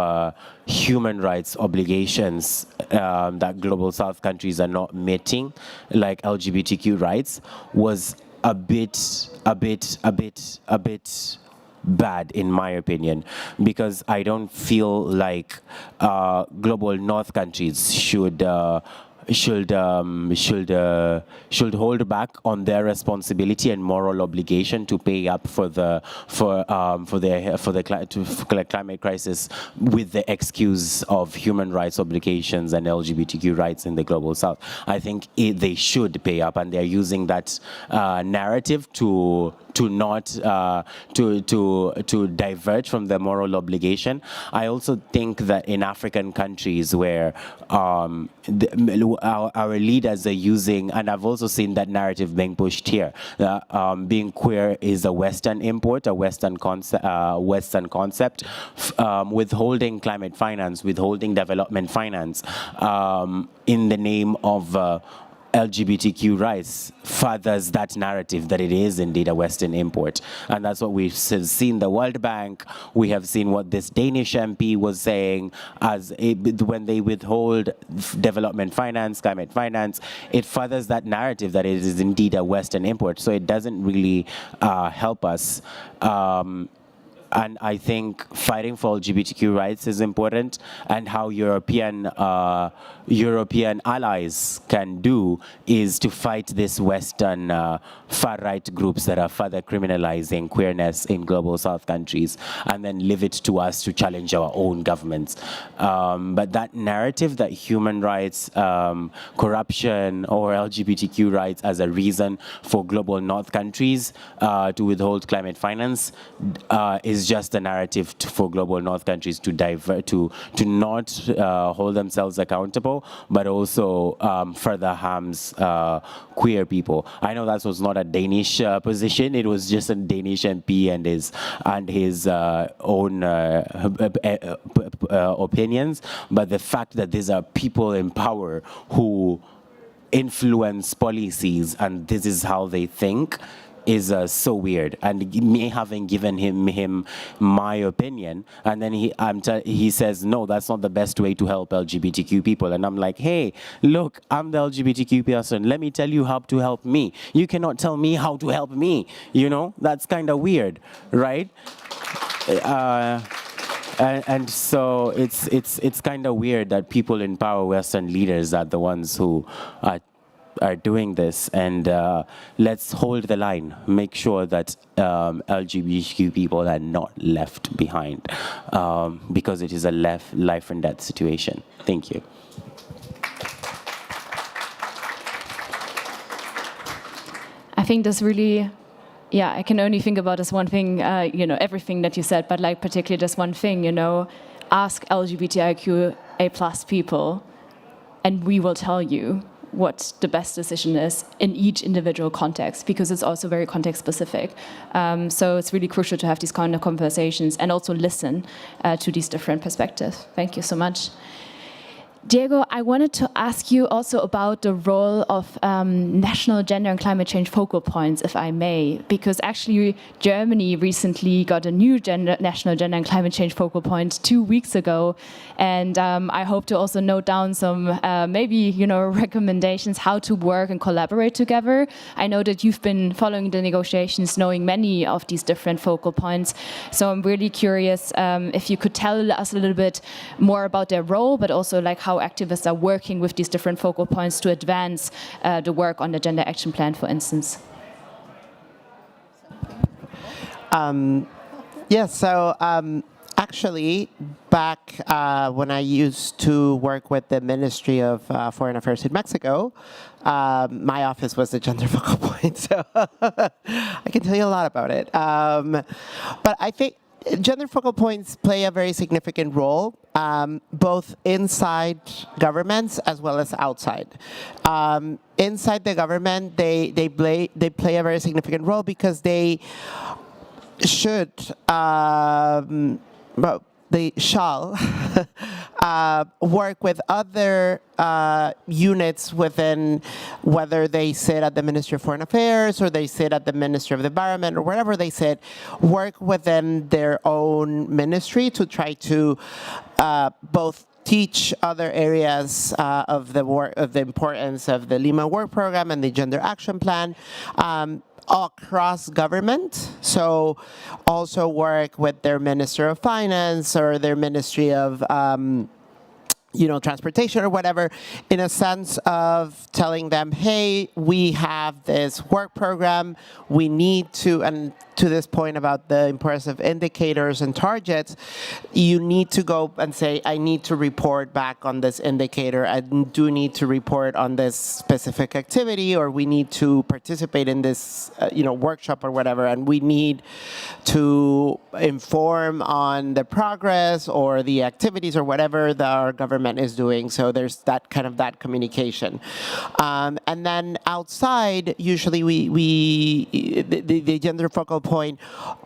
human rights obligations that global South countries are not meeting, like LGBTQ rights, was a bit bad, in my opinion, because I don't feel like global North countries should hold back on their responsibility and moral obligation to pay up for the climate crisis with the excuse of human rights obligations and LGBTQ rights in the global South. I think they should pay up, and they're using that narrative to divert from the moral obligation. I also think that in African countries where our leaders are using, and I've also seen that narrative being pushed here, being queer is a Western import, a Western concept, withholding climate finance, withholding development finance in the name of LGBTQ rights furthers that narrative that it is indeed a Western import. And that's what we've seen the World Bank. We have seen what this Danish MP was saying when they withhold development finance, climate finance, it furthers that narrative that it is indeed a Western import. So it doesn't really help us and I think fighting for LGBTQ rights is important, and how European allies can do is to fight this Western far-right groups that are further criminalizing queerness in global South countries, and then leave it to us to challenge our own governments. But that narrative that human rights, corruption, or LGBTQ rights as a reason for global North countries to withhold climate finance is just a narrative for global North countries to divert, to not hold themselves accountable, but also further harms queer people. I know that was not a Danish position; it was just a Danish MP and his own opinions. But the fact that these are people in power who influence policies, and this is how they think, is so weird. And me having given him my opinion, and then he says, no, that's not the best way to help LGBTQ people. And I'm like, hey, look, I'm the LGBTQ person. Let me tell you how to help me. You cannot tell me how to help me. You know, that's kind of weird, right? And so it's kind of weird that people in power, Western leaders, are the ones who are doing this. And let's hold the line. Make sure that LGBTQ people are not left behind, because it is a life and death situation. Thank you. I think this really, yeah, I can only think about this one thing, you know, everything that you said, but like particularly this one thing, you know, ask LGBTIQA+ people, and we will tell you what the best decision is in each individual context, because it's also very context specific. So it's really crucial to have these kind of conversations and also listen to these different perspectives. Thank you so much. Diego, I wanted to ask you also about the role of national gender and climate change focal points, if I may, because actually Germany recently got a new national gender and climate change focal point 2 weeks ago, and I hope to also note down some maybe, you know, recommendations how to work and collaborate together. I know that you've been following the negotiations, knowing many of these different focal points, so I'm really curious if you could tell us a little bit more about their role, but also like how activists are working with these different focal points to advance the work on the Gender Action Plan, for instance. Actually, back when I used to work with the Ministry of Foreign Affairs in Mexico, my office was the gender focal point, so I can tell you a lot about it. But I think gender focal points play a very significant role, both inside governments as well as outside. Inside the government, they play a very significant role because they should, they shall work with other units within, whether they sit at the Ministry of Foreign Affairs or they sit at the Ministry of the Environment or wherever they sit, work within their own ministry to try to both teach other areas of the work, of the importance of the Lima Work Programme and the Gender Action Plan, across government. So also work with their Minister of Finance or their Ministry of transportation or whatever, in a sense of telling them, hey, we have this work program, we need to, and to this point about the importance of indicators and targets, you need to go and say, I need to report back on this indicator, I do need to report on this specific activity, or we need to participate in this workshop or whatever, and we need to inform on the progress or the activities or whatever that our government is doing. So there's that kind of that communication. And then outside, usually the gender focal point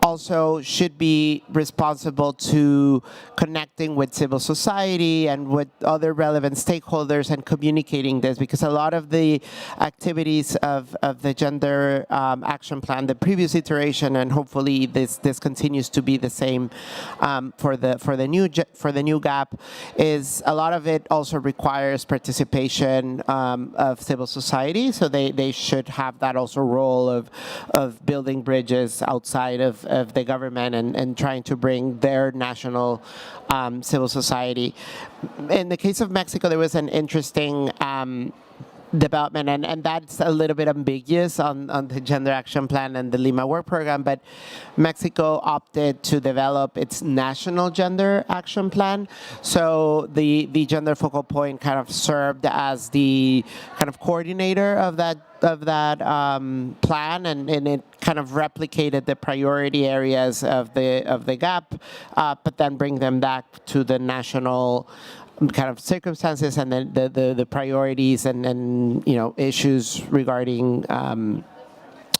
also should be responsible to connecting with civil society and with other relevant stakeholders and communicating this, because a lot of the activities of the Gender Action Plan, the previous iteration, and hopefully this continues to be the same for the new GAP, is a lot of it also requires participation of civil society. So they should have that also role of building bridges outside of the government and trying to bring their national civil society. In the case of Mexico, there was an interesting development, and that's a little bit ambiguous on the Gender Action Plan and the Lima Work Programme, but Mexico opted to develop its national Gender Action Plan. So the Gender Focal Point kind of served as the kind of coordinator of that plan, and it kind of replicated the priority areas of the GAP, but then bring them back to the national kind of circumstances and then the priorities and issues regarding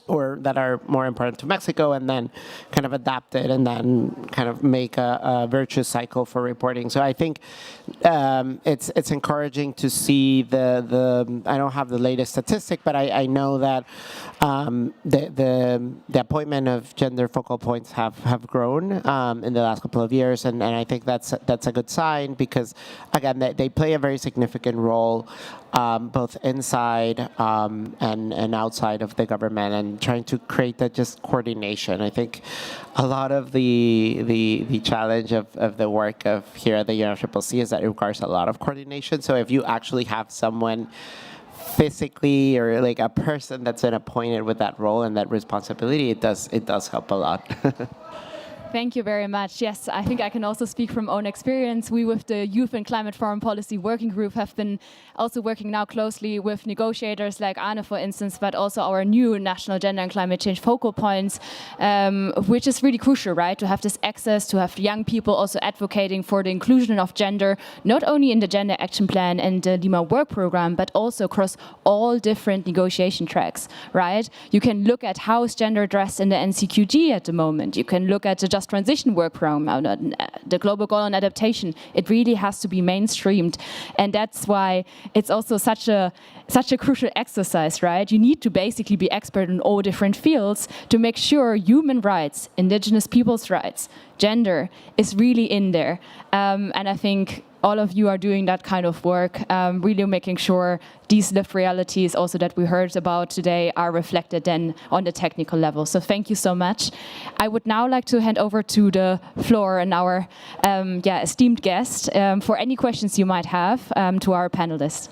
or that are more important to Mexico, and then kind of adapt it and then kind of make a virtuous cycle for reporting. So I think it's encouraging to see the I don't have the latest statistic, but I know that the appointment of gender focal points have grown in the last couple of years, and I think that's a good sign, because again they play a very significant role both inside and outside of the government, and trying to create that just coordination. I think a lot of the challenge of the work of here at the UNFCCC is that it requires a lot of coordination. So if you actually have someone physically or like a person that's been appointed with that role and that responsibility, it does help a lot. Thank you very much. Yes, I think I can also speak from own experience. We, with the Youth and Climate Foreign Policy Working Group, have been also working now closely with negotiators like Arne, for instance, but also our new national gender and climate change focal points, which is really crucial, right? To have this access, to have young people also advocating for the inclusion of gender, not only in the Gender Action Plan and the Lima Work Programme, but also across all different negotiation tracks, right? You can look at how is gender addressed in the NCQG at the moment. You can look at the Just Transition Work Programme, the Global Goal on Adaptation. It really has to be mainstreamed, and that's why it's also such a crucial exercise, right? You need to basically be expert in all different fields to make sure human rights, indigenous people's rights, gender is really in there. And I think all of you are doing that kind of work, really making sure these lived realities also that we heard about today are reflected then on the technical level. So thank you so much. I would now like to hand over to the floor and our esteemed guest for any questions you might have to our panelists.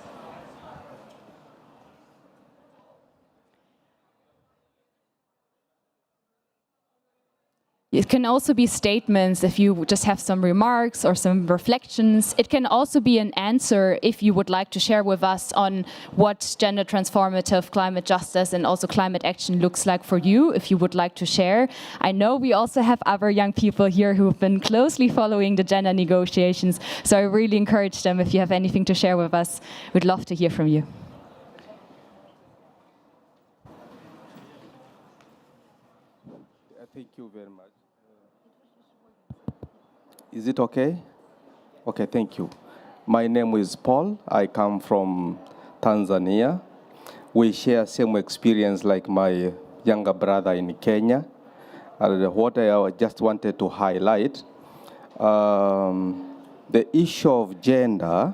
It can also be statements if you just have some remarks or some reflections. It can also be an answer if you would like to share with us on what gender transformative climate justice and also climate action looks like for you, if you would like to share. I know we also have other young people here who have been closely following the gender negotiations, so I really encourage them, if you have anything to share with us, we'd love to hear from you. Thank you very much. Is it okay? Okay, thank you. My name is Paul. I come from Tanzania. We share same experience like my younger brother in Kenya. And what I just wanted to highlight, the issue of gender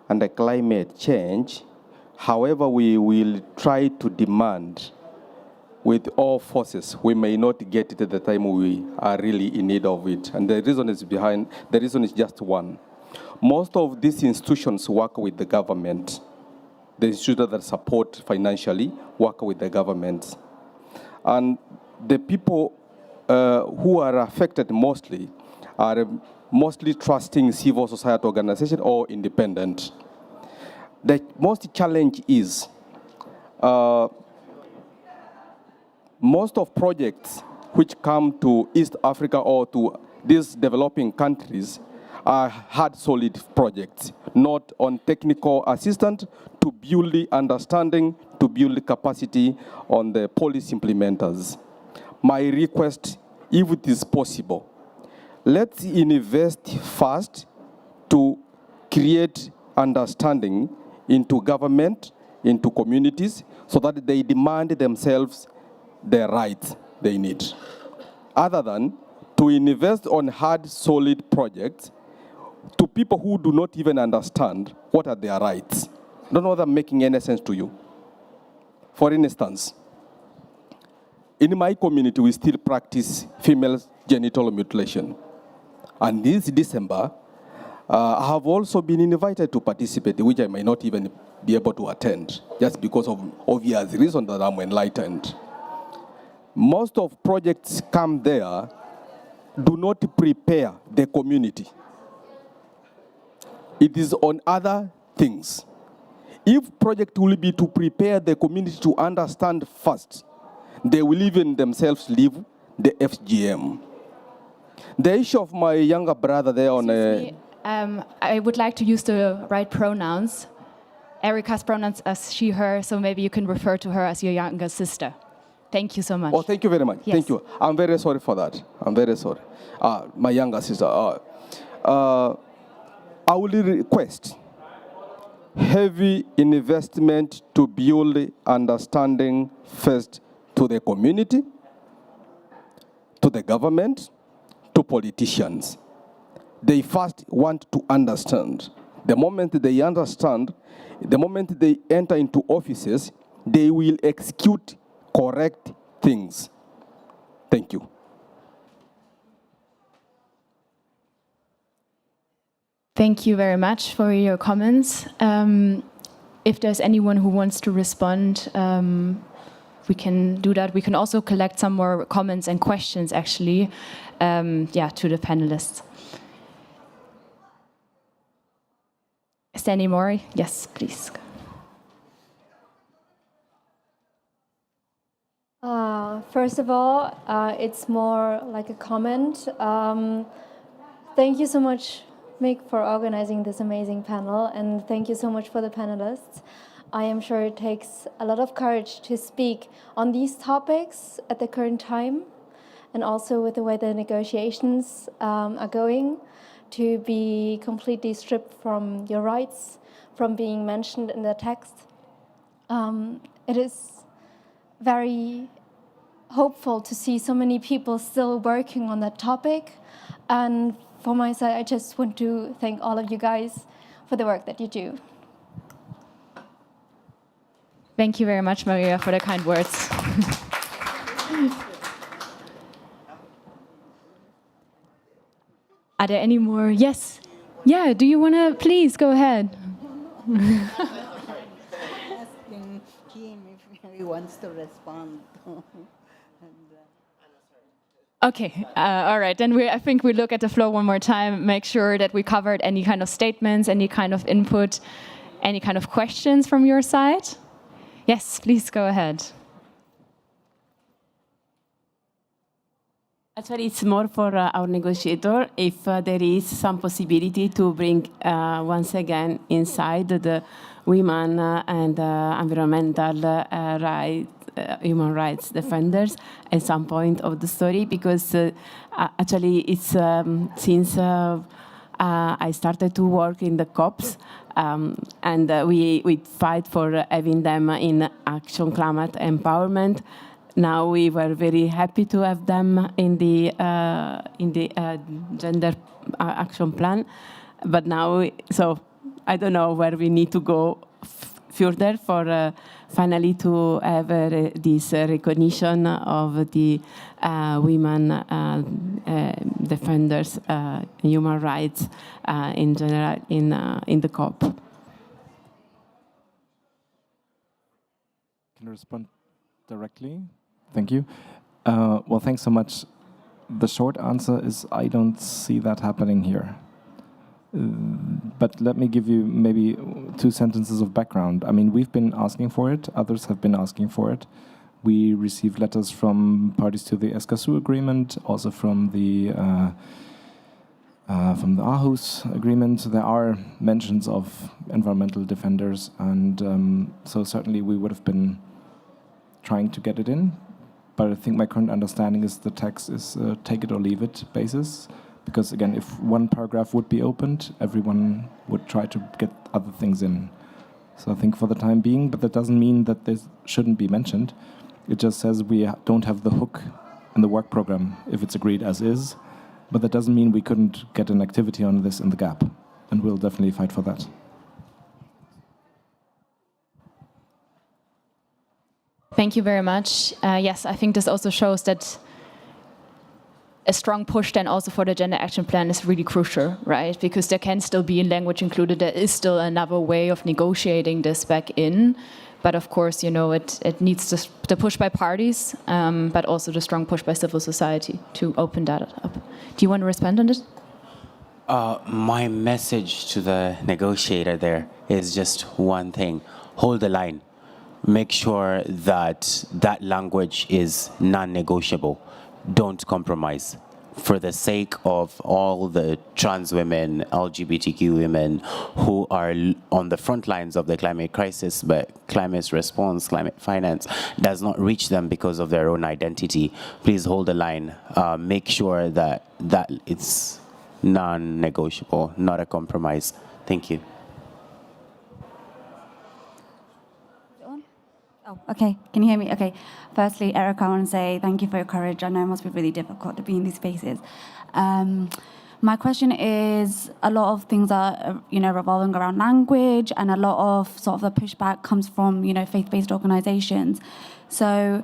and the climate change, however we will try to demand with all forces, we may not get it at the time we are really in need of it. And the reason is just one. Most of these institutions work with the government. The institutions that support financially work with the government. And the people who are affected mostly are mostly trusting civil society organization or independent. The most challenge is most of projects which come to East Africa or to these developing countries are hard, solid projects, not on technical assistance to build the understanding, to build the capacity on the policy implementers. My request, if it is possible, let's invest first to create understanding into government, into communities, so that they demand themselves the rights they need. Other than to invest on hard, solid projects to people who do not even understand what are their rights. I don't know whether I'm making any sense to you. For instance, in my community, we still practice female genital mutilation. And this December, I have also been invited to participate, which I may not even be able to attend, just because of obvious reasons that I'm enlightened. Most of projects come there do not prepare the community. It is on other things. If project will be to prepare the community to understand first, they will even themselves leave the FGM. The issue of my younger brother there on I would like to use the right pronouns. Erica's pronouns as she, her, so maybe you can refer to her as your younger sister. Thank you so much. Oh, thank you very much. Yes. Thank you. I'm very sorry for that. I'm very sorry. My younger sister. I will request heavy investment to build understanding first to the community, to the government, to politicians. They first want to understand. The moment they understand, the moment they enter into offices, they will execute correct things. Thank you. Thank you very much for your comments. If there's anyone who wants to respond, we can do that. We can also collect some more comments and questions, actually, to the panelists. Is there any more? Yes, please. First of all, it's more like a comment. Thank you so much, Mick, for organizing this amazing panel, and thank you so much for the panelists. I am sure it takes a lot of courage to speak on these topics at the current time, and also with the way the negotiations are going, to be completely stripped from your rights, from being mentioned in the text. It is very hopeful to see so many people still working on that topic. And for my side, I just want to thank all of you guys for the work that you do. Thank you very much, Maria, for the kind words. Are there any more? Yes. Yeah, do you want to please go ahead? Asking him if he wants to respond. Okay, all right. Then I think we look at the floor one more time, make sure that we covered any kind of statements, any kind of input, any kind of questions from your side. Yes, please go ahead. Actually, it's more for our negotiator, if there is some possibility to bring once again inside the women and environmental rights, human rights defenders at some point of the story, because actually it's since I started to work in the COPs, and we fight for having them in action climate empowerment. Now we were very happy to have them in the gender action plan, but now, so I don't know where we need to go further for finally to have this recognition of the women defenders, human rights in general in the COP. Can I respond directly? Thank you. Well, thanks so much. The short answer is I don't see that happening here. But let me give you maybe 2 sentences of background. I mean, we've been asking for it. Others have been asking for it. We received letters from parties to the Escazú agreement, also from the Aarhus agreement. There are mentions of environmental defenders, and so certainly we would have been trying to get it in. But I think my current understanding is the text is take it or leave it basis. Because again, if one paragraph would be opened, everyone would try to get other things in. So I think for the time being, but that doesn't mean that this shouldn't be mentioned. It just says we don't have the hook in the work program if it's agreed as is. But that doesn't mean we couldn't get an activity on this in the gap. And we'll definitely fight for that. Thank you very much. Yes, I think this also shows that a strong push then also for the gender action plan is really crucial, right? Because there can still be language included. There is still another way of negotiating this back in. But of course, you know, it needs the push by parties, but also the strong push by civil society to open that up. Do you want to respond on this? My message to the negotiator there is just one thing. Hold the line. Make sure that that language is non-negotiable. Don't compromise. For the sake of all the trans women, LGBTQ women who are on the front lines of the climate crisis, but climate response, climate finance does not reach them because of their own identity, please hold the line. Make sure that it's non-negotiable, not a compromise. Thank you. Oh, okay. Can you hear me? Okay. Firstly, Erica, I want to say thank you for your courage. I know it must be really difficult to be in these spaces. My question is, a lot of things are, revolving around language, and a lot of sort of the pushback comes from, faith-based organizations. So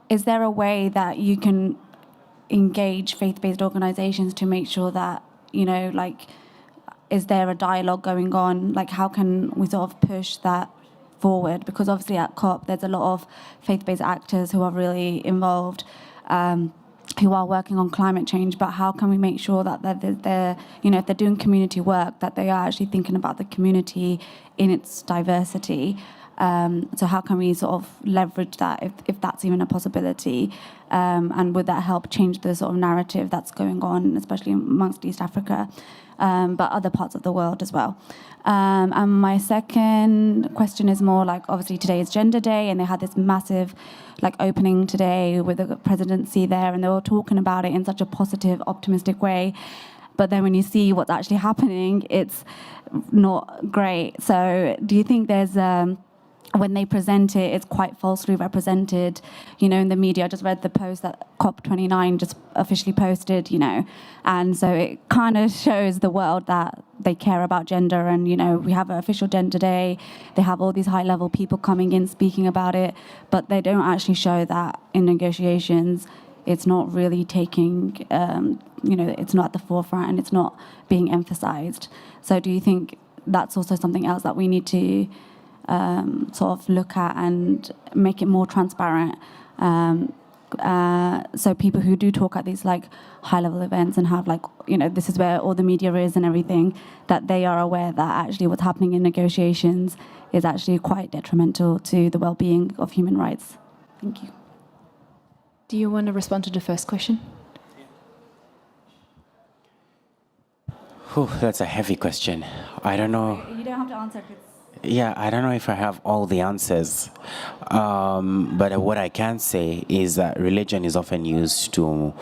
is there a way that you can engage faith-based organizations to make sure that, is there a dialogue going on? Like, how can we sort of push that forward? Because obviously at COP there's a lot of faith-based actors who are really involved, who are working on climate change, but how can we make sure that they're if they're doing community work, that they are actually thinking about the community in its diversity? So how can we sort of leverage that, if that's even a possibility? And would that help change the sort of narrative that's going on, especially amongst East Africa, but other parts of the world as well? And my second question is more like, obviously today is Gender Day, and they had this massive opening today with the presidency there, and they were talking about it in such a positive, optimistic way. But then when you see what's actually happening, it's not great. So do you think there's when they present it, it's quite falsely represented, in the media? I just read the post that COP29 just officially posted, and so it kind of shows the world that they care about gender, and, we have an official Gender Day. They have all these high-level people coming in speaking about it, but they don't actually show that in negotiations it's not really taking, it's not at the forefront, and it's not being emphasized. So do you think that's also something else that we need to sort of look at and make it more transparent, so people who do talk at these high-level events and have this is where all the media is and everything, that they are aware that actually what's happening in negotiations is actually quite detrimental to the well-being of human rights? Thank you. Do you want to respond to the first question? Whew, that's a heavy question. I don't know. You don't have to answer. Yeah, I don't know if I have all the answers, but what I can say is that religion is often used to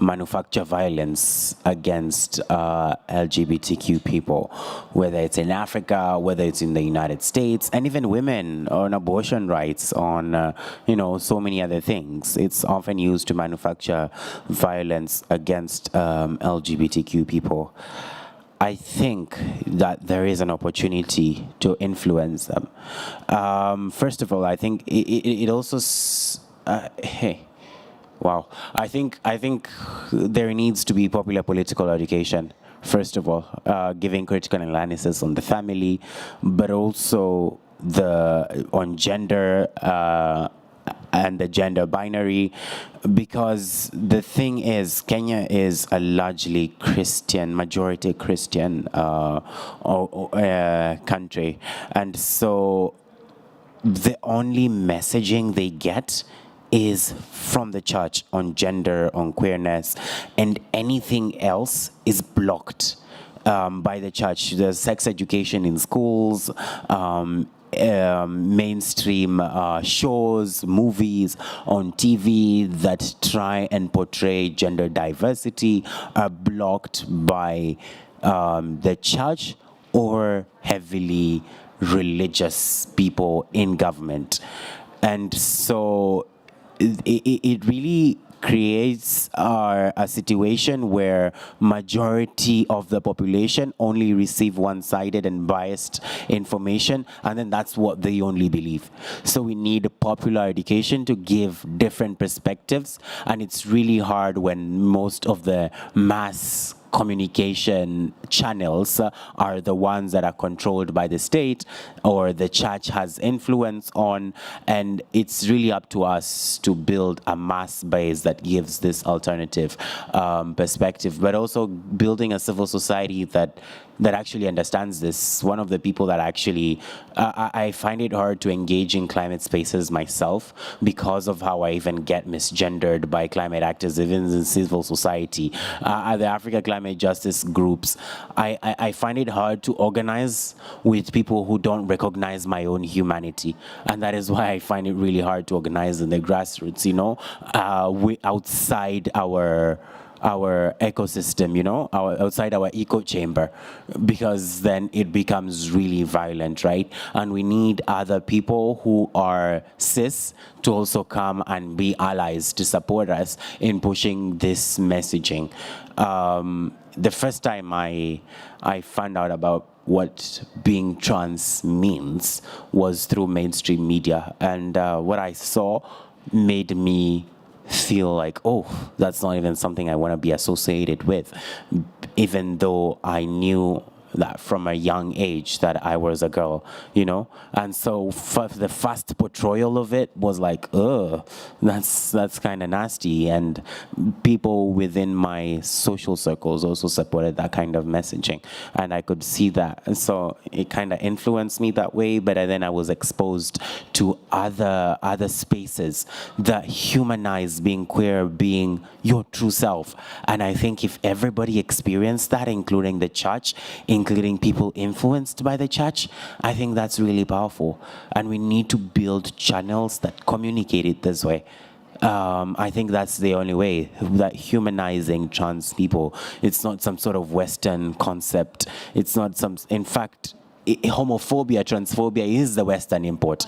manufacture violence against LGBTQ people, whether it's in Africa, whether it's in the United States, and even women on abortion rights, on so many other things. It's often used to manufacture violence against LGBTQ people. I think that there is an opportunity to influence them. First of all, I think it also. Wow. I think there needs to be popular political education. First of all, giving critical analysis on the family, but also on gender. And the gender binary, because the thing is, Kenya is a largely majority Christian country, and so the only messaging they get is from the church on gender, on queerness, and anything else is blocked by the church. There's sex education in schools, mainstream shows, movies on TV that try and portray gender diversity are blocked by the church or heavily religious people in government. And so it really creates a situation where majority of the population only receive one-sided and biased information, and then that's what they only believe. So we need popular education to give different perspectives, and it's really hard when most of the mass communication channels are the ones that are controlled by the state or the church has influence on, and it's really up to us to build a mass base that gives this alternative perspective, but also building a civil society that actually understands this. One of the people that actually, I find it hard to engage in climate spaces myself because of how I even get misgendered by climate actors, even in civil society. The Africa Climate Justice groups, I find it hard to organize with people who don't recognize my own humanity. And that is why I find it really hard to organize in the grassroots, you know, outside our ecosystem, you know, outside our echo chamber, because then it becomes really violent, right? And we need other people who are cis to also come and be allies to support us in pushing this messaging. The first time I found out about what being trans means was through mainstream media, and what I saw made me feel like, oh, that's not even something I want to be associated with, even though I knew that from a young age that I was a girl, you know? And so the first portrayal of it was like, ugh, that's kind of nasty. And people within my social circles also supported that kind of messaging. And I could see that. And so it kind of influenced me that way, but then I was exposed to other spaces that humanize being queer, being your true self. And I think if everybody experienced that, including the church, including people influenced by the church, I think that's really powerful. And we need to build channels that communicate it this way. I think that's the only way, that humanizing trans people. It's not some sort of Western concept. It's not some, in fact, homophobia, transphobia is the Western import.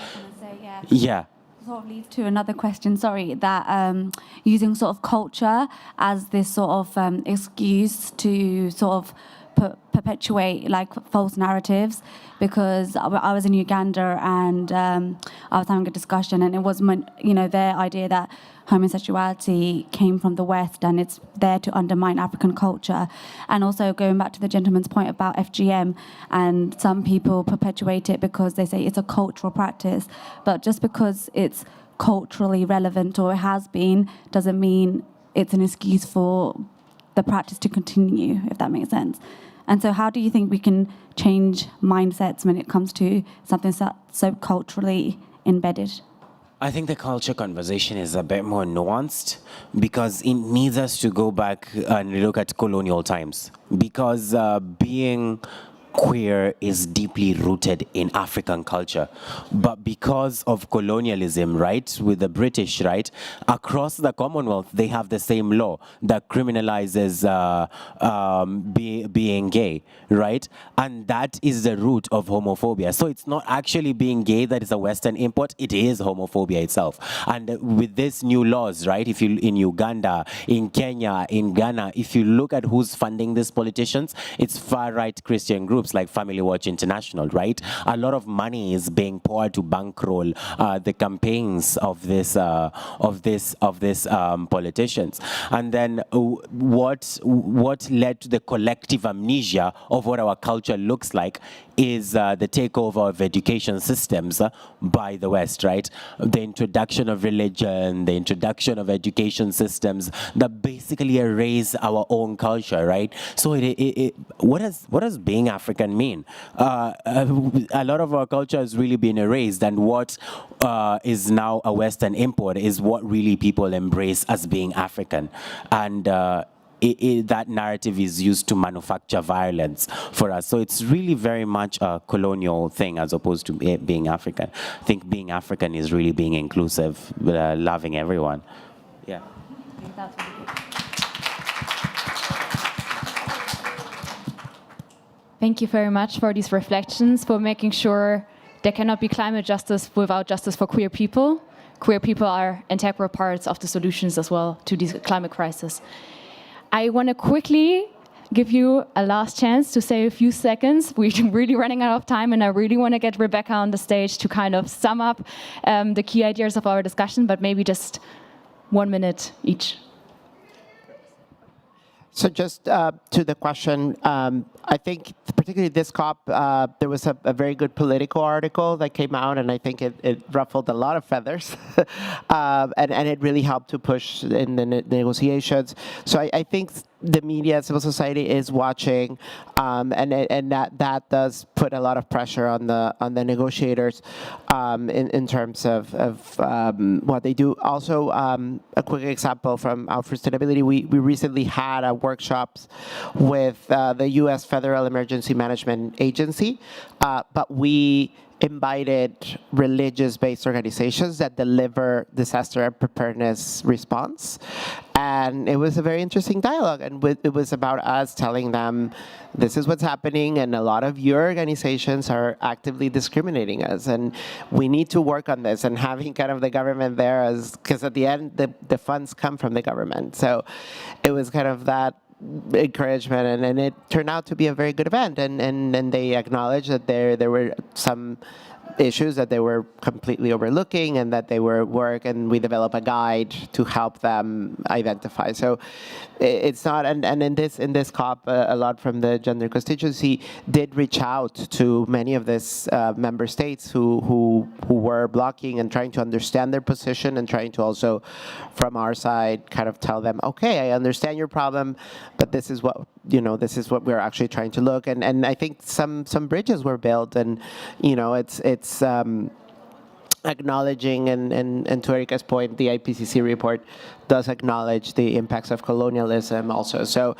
Yeah. Sort of leads to another question, sorry, that using sort of culture as this sort of excuse to sort of perpetuate like false narratives, because I was in Uganda and I was having a discussion, and it was, you know, their idea that homosexuality came from the West and it's there to undermine African culture. And also going back to the gentleman's point about FGM, and some people perpetuate it because they say it's a cultural practice, but just because it's culturally relevant or it has been doesn't mean it's an excuse for the practice to continue, if that makes sense. And so how do you think we can change mindsets when it comes to something so culturally embedded? I think the culture conversation is a bit more nuanced, because it needs us to go back and look at colonial times, because being queer is deeply rooted in African culture. But because of colonialism, right, with the British, right, across the Commonwealth, they have the same law that criminalizes being gay, right? And that is the root of homophobia. So it's not actually being gay that is a Western import, it is homophobia itself. And with these new laws, right, if you in Uganda, in Kenya, in Ghana, if you look at who's funding these politicians, it's far-right Christian groups like Family Watch International, right? A lot of money is being poured to bankroll the campaigns of these politicians. And then what led to the collective amnesia of what our culture looks like is the takeover of education systems by the West, right? The introduction of religion, the introduction of education systems that basically erase our own culture, right? So what does being African mean? A lot of our culture has really been erased, and what is now a Western import is what really people embrace as being African. And that narrative is used to manufacture violence for us. So it's really very much a colonial thing as opposed to being African. I think being African is really being inclusive, loving everyone. Yeah. That's really good. Thank you very much for these reflections, for making sure there cannot be climate justice without justice for queer people. queer people are integral parts of the solutions as well to this climate crisis. I want to quickly give you a last chance to say a few seconds. We're really running out of time, and I really want to get Rebecca on the stage to kind of sum up the key ideas of our discussion, but maybe just 1 minute each. So just to the question, I think particularly this COP, there was a very good Politico article that came out, and I think it ruffled a lot of feathers, and it really helped to push in the negotiations. So I think the media, civil society is watching, and that does put a lot of pressure on the negotiators in terms of what they do. Also, a quick example from Out for Sustainability, we recently had workshops with the U.S. Federal Emergency Management Agency, but we invited religious-based organizations that deliver disaster and preparedness response. And it was a very interesting dialogue. And it was about us telling them, this is what's happening, and a lot of your organizations are actively discriminating us. And we need to work on this, and having kind of the government there, because at the end, the funds come from the government. So it was kind of that encouragement, and it turned out to be a very good event, and they acknowledged that there were some issues that they were completely overlooking, and that they were work, and we developed a guide to help them identify. So it's not, and in this COP, a lot from the gender constituency did reach out to many of these member states who were blocking and trying to understand their position, and trying to also, from our side, kind of tell them, okay, I understand your problem, but this is what we're actually trying to look. And I think some bridges were built, and it's acknowledging, and to Erika's point, the IPCC report does acknowledge the impacts of colonialism also. So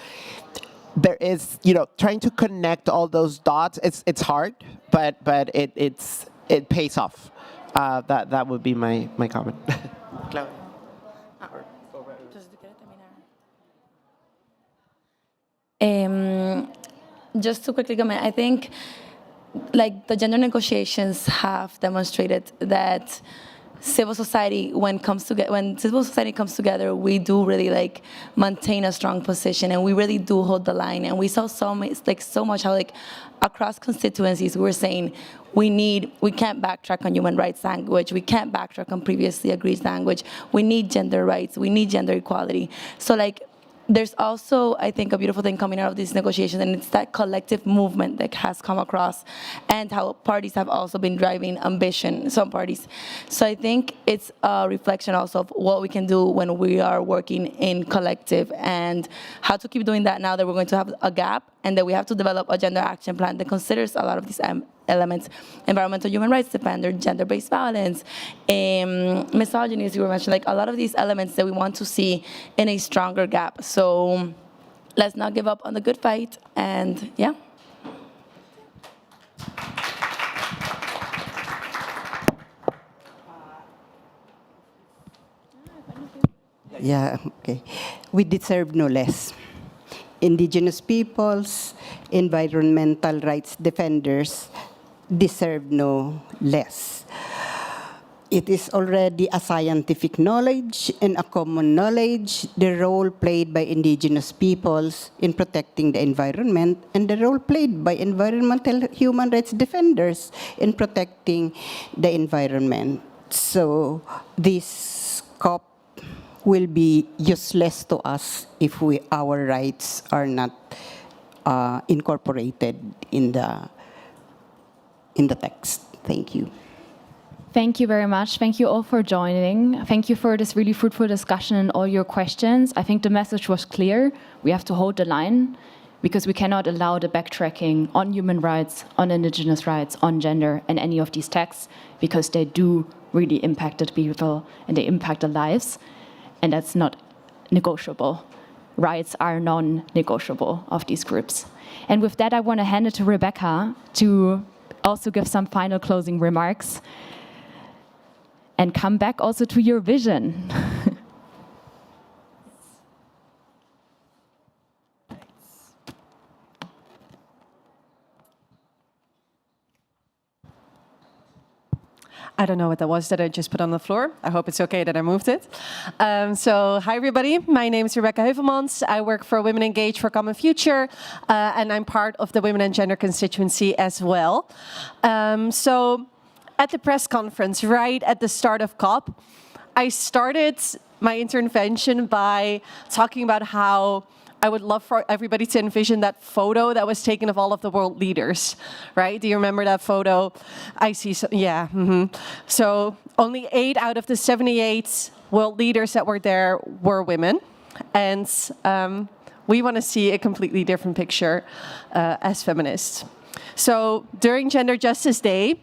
there is, trying to connect all those dots. It's hard, but it pays off. That would be my comment. Just to quickly comment, I think the gender negotiations have demonstrated that civil society, when civil society comes together, we do really maintain a strong position, and we really do hold the line. And we saw so much how across constituencies we were saying we can't backtrack on human rights language, we can't backtrack on previously agreed language, we need gender rights, we need gender equality. So there's also, I think, a beautiful thing coming out of these negotiations, and it's that collective movement that has come across, and how parties have also been driving ambition, some parties. So I think it's a reflection also of what we can do when we are working in collective, and how to keep doing that now that we're going to have a gap, and that we have to develop a gender action plan that considers a lot of these elements: environmental human rights defender, gender-based violence, misogyny, as you were mentioning, a lot of these elements that we want to see in a stronger gap. So let's not give up on the good fight, and yeah. Yeah, okay. We deserve no less. Indigenous peoples, environmental rights defenders deserve no less. It is already a scientific knowledge and a common knowledge, the role played by indigenous peoples in protecting the environment, and the role played by environmental human rights defenders in protecting the environment. So this COP will be useless to us if our rights are not incorporated in the text. Thank you. Thank you very much. Thank you all for joining. Thank you for this really fruitful discussion and all your questions. I think the message was clear. We have to hold the line, because we cannot allow the backtracking on human rights, on indigenous rights, on gender, and any of these texts, because they do really impact the people and they impact the lives, and that's not negotiable. Rights are non-negotiable of these groups. And with that, I want to hand it to Rebecca to also give some final closing remarks, and come back also to your vision. I don't know what that was that I just put on the floor. I hope it's okay that I moved it. So hi, everybody. My name is Rebecca Heuvelmans. I work for Women Engage for a Common Future, and I'm part of the Women and Gender constituency as well. So at the press conference, right at the start of COP, I started my intervention by talking about how I would love for everybody to envision that photo that was taken of all of the world leaders, right? Do you remember that photo? I see, yeah. So only 8 out of the 78 world leaders that were there were women. And we want to see a completely different picture as feminists. So during Gender Justice Day,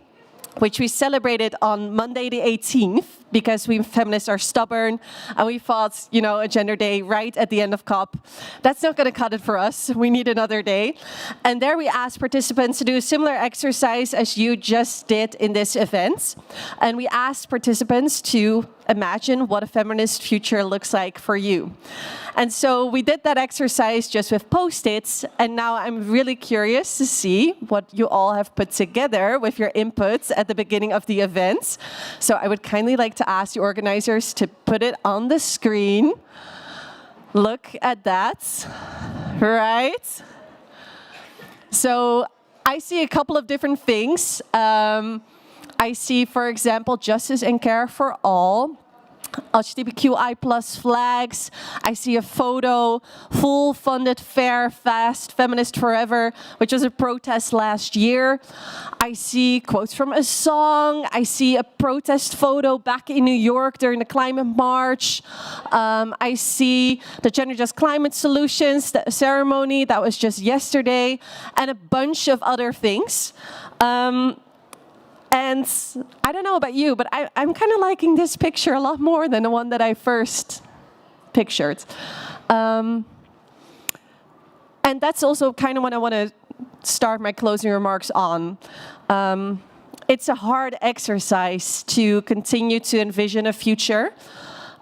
which we celebrated on Monday the 18th, because we feminists are stubborn, and we thought, you know, a gender day right at the end of COP. That's not going to cut it for us. We need another day. And there we asked participants to do a similar exercise as you just did in this event. And we asked participants to imagine what a feminist future looks like for you. And so we did that exercise just with Post-its, and now I'm really curious to see what you all have put together with your inputs at the beginning of the event. So I would kindly like to ask the organizers to put it on the screen. Look at that, right? So I see a couple of different things. I see, for example, justice and care for all. LGBTQI+ flags. I see a photo, full funded, fair, fast, feminist forever, which was a protest last year. I see quotes from a song. I see a protest photo back in New York during the climate march. I see the Gender Just Climate Solutions ceremony that was just yesterday, and a bunch of other things. And I don't know about you, but I'm kind of liking this picture a lot more than the one that I first pictured. And that's also kind of what I want to start my closing remarks on. It's a hard exercise to continue to envision a future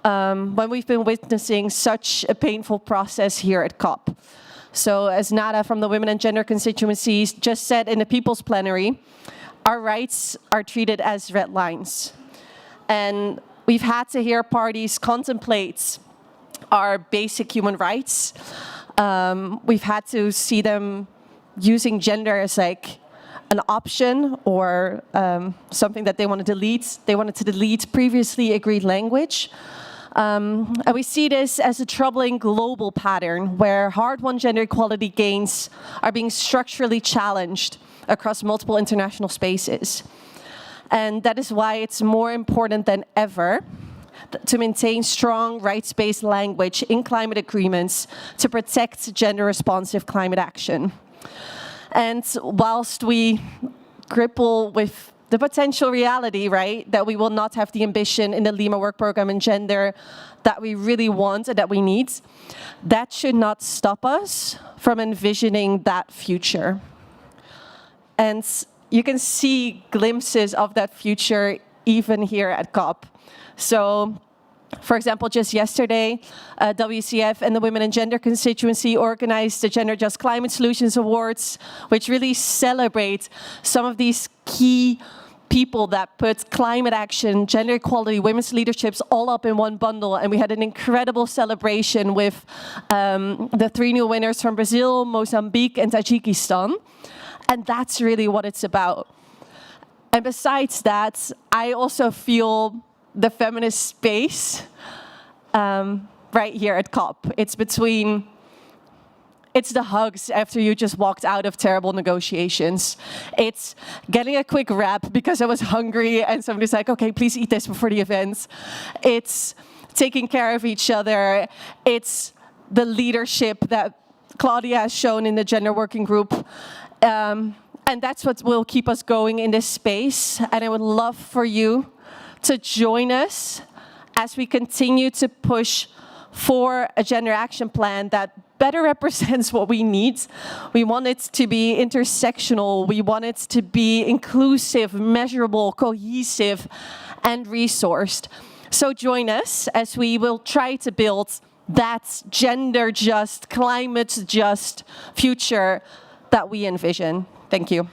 when we've been witnessing such a painful process here at COP. So as Nada from the Women and Gender constituencies just said in the People's Plenary, our rights are treated as red lines. And we've had to hear parties contemplate our basic human rights. We've had to see them using gender as like an option or something that they want to delete. They wanted to delete previously agreed language. And we see this as a troubling global pattern where hard-won gender equality gains are being structurally challenged across multiple international spaces. And that is why it's more important than ever to maintain strong rights-based language in climate agreements to protect gender-responsive climate action. And whilst we grapple with the potential reality, right, that we will not have the ambition in the Lima Work Programme in gender that we really want and that we need, that should not stop us from envisioning that future. And you can see glimpses of that future even here at COP. So, for example, just yesterday, WCF and the Women and Gender constituency organized the Gender Just Climate Solutions Awards, which really celebrate some of these key people that put climate action, gender equality, women's leaderships all up in one bundle. And we had an incredible celebration with the 3 new winners from Brazil, Mozambique, and Tajikistan. And that's really what it's about. And besides that, I also feel the feminist space right here at COP. It's the hugs after you just walked out of terrible negotiations. It's getting a quick wrap because I was hungry and somebody's like, okay, please eat this before the event. It's taking care of each other. It's the leadership that Claudia has shown in the gender working group. And that's what will keep us going in this space. And I would love for you to join us as we continue to push for a gender action plan that better represents what we need. We want it to be intersectional. We want it to be inclusive, measurable, cohesive, and resourced. So join us as we will try to build that gender-just, climate-just future that we envision. Thank you.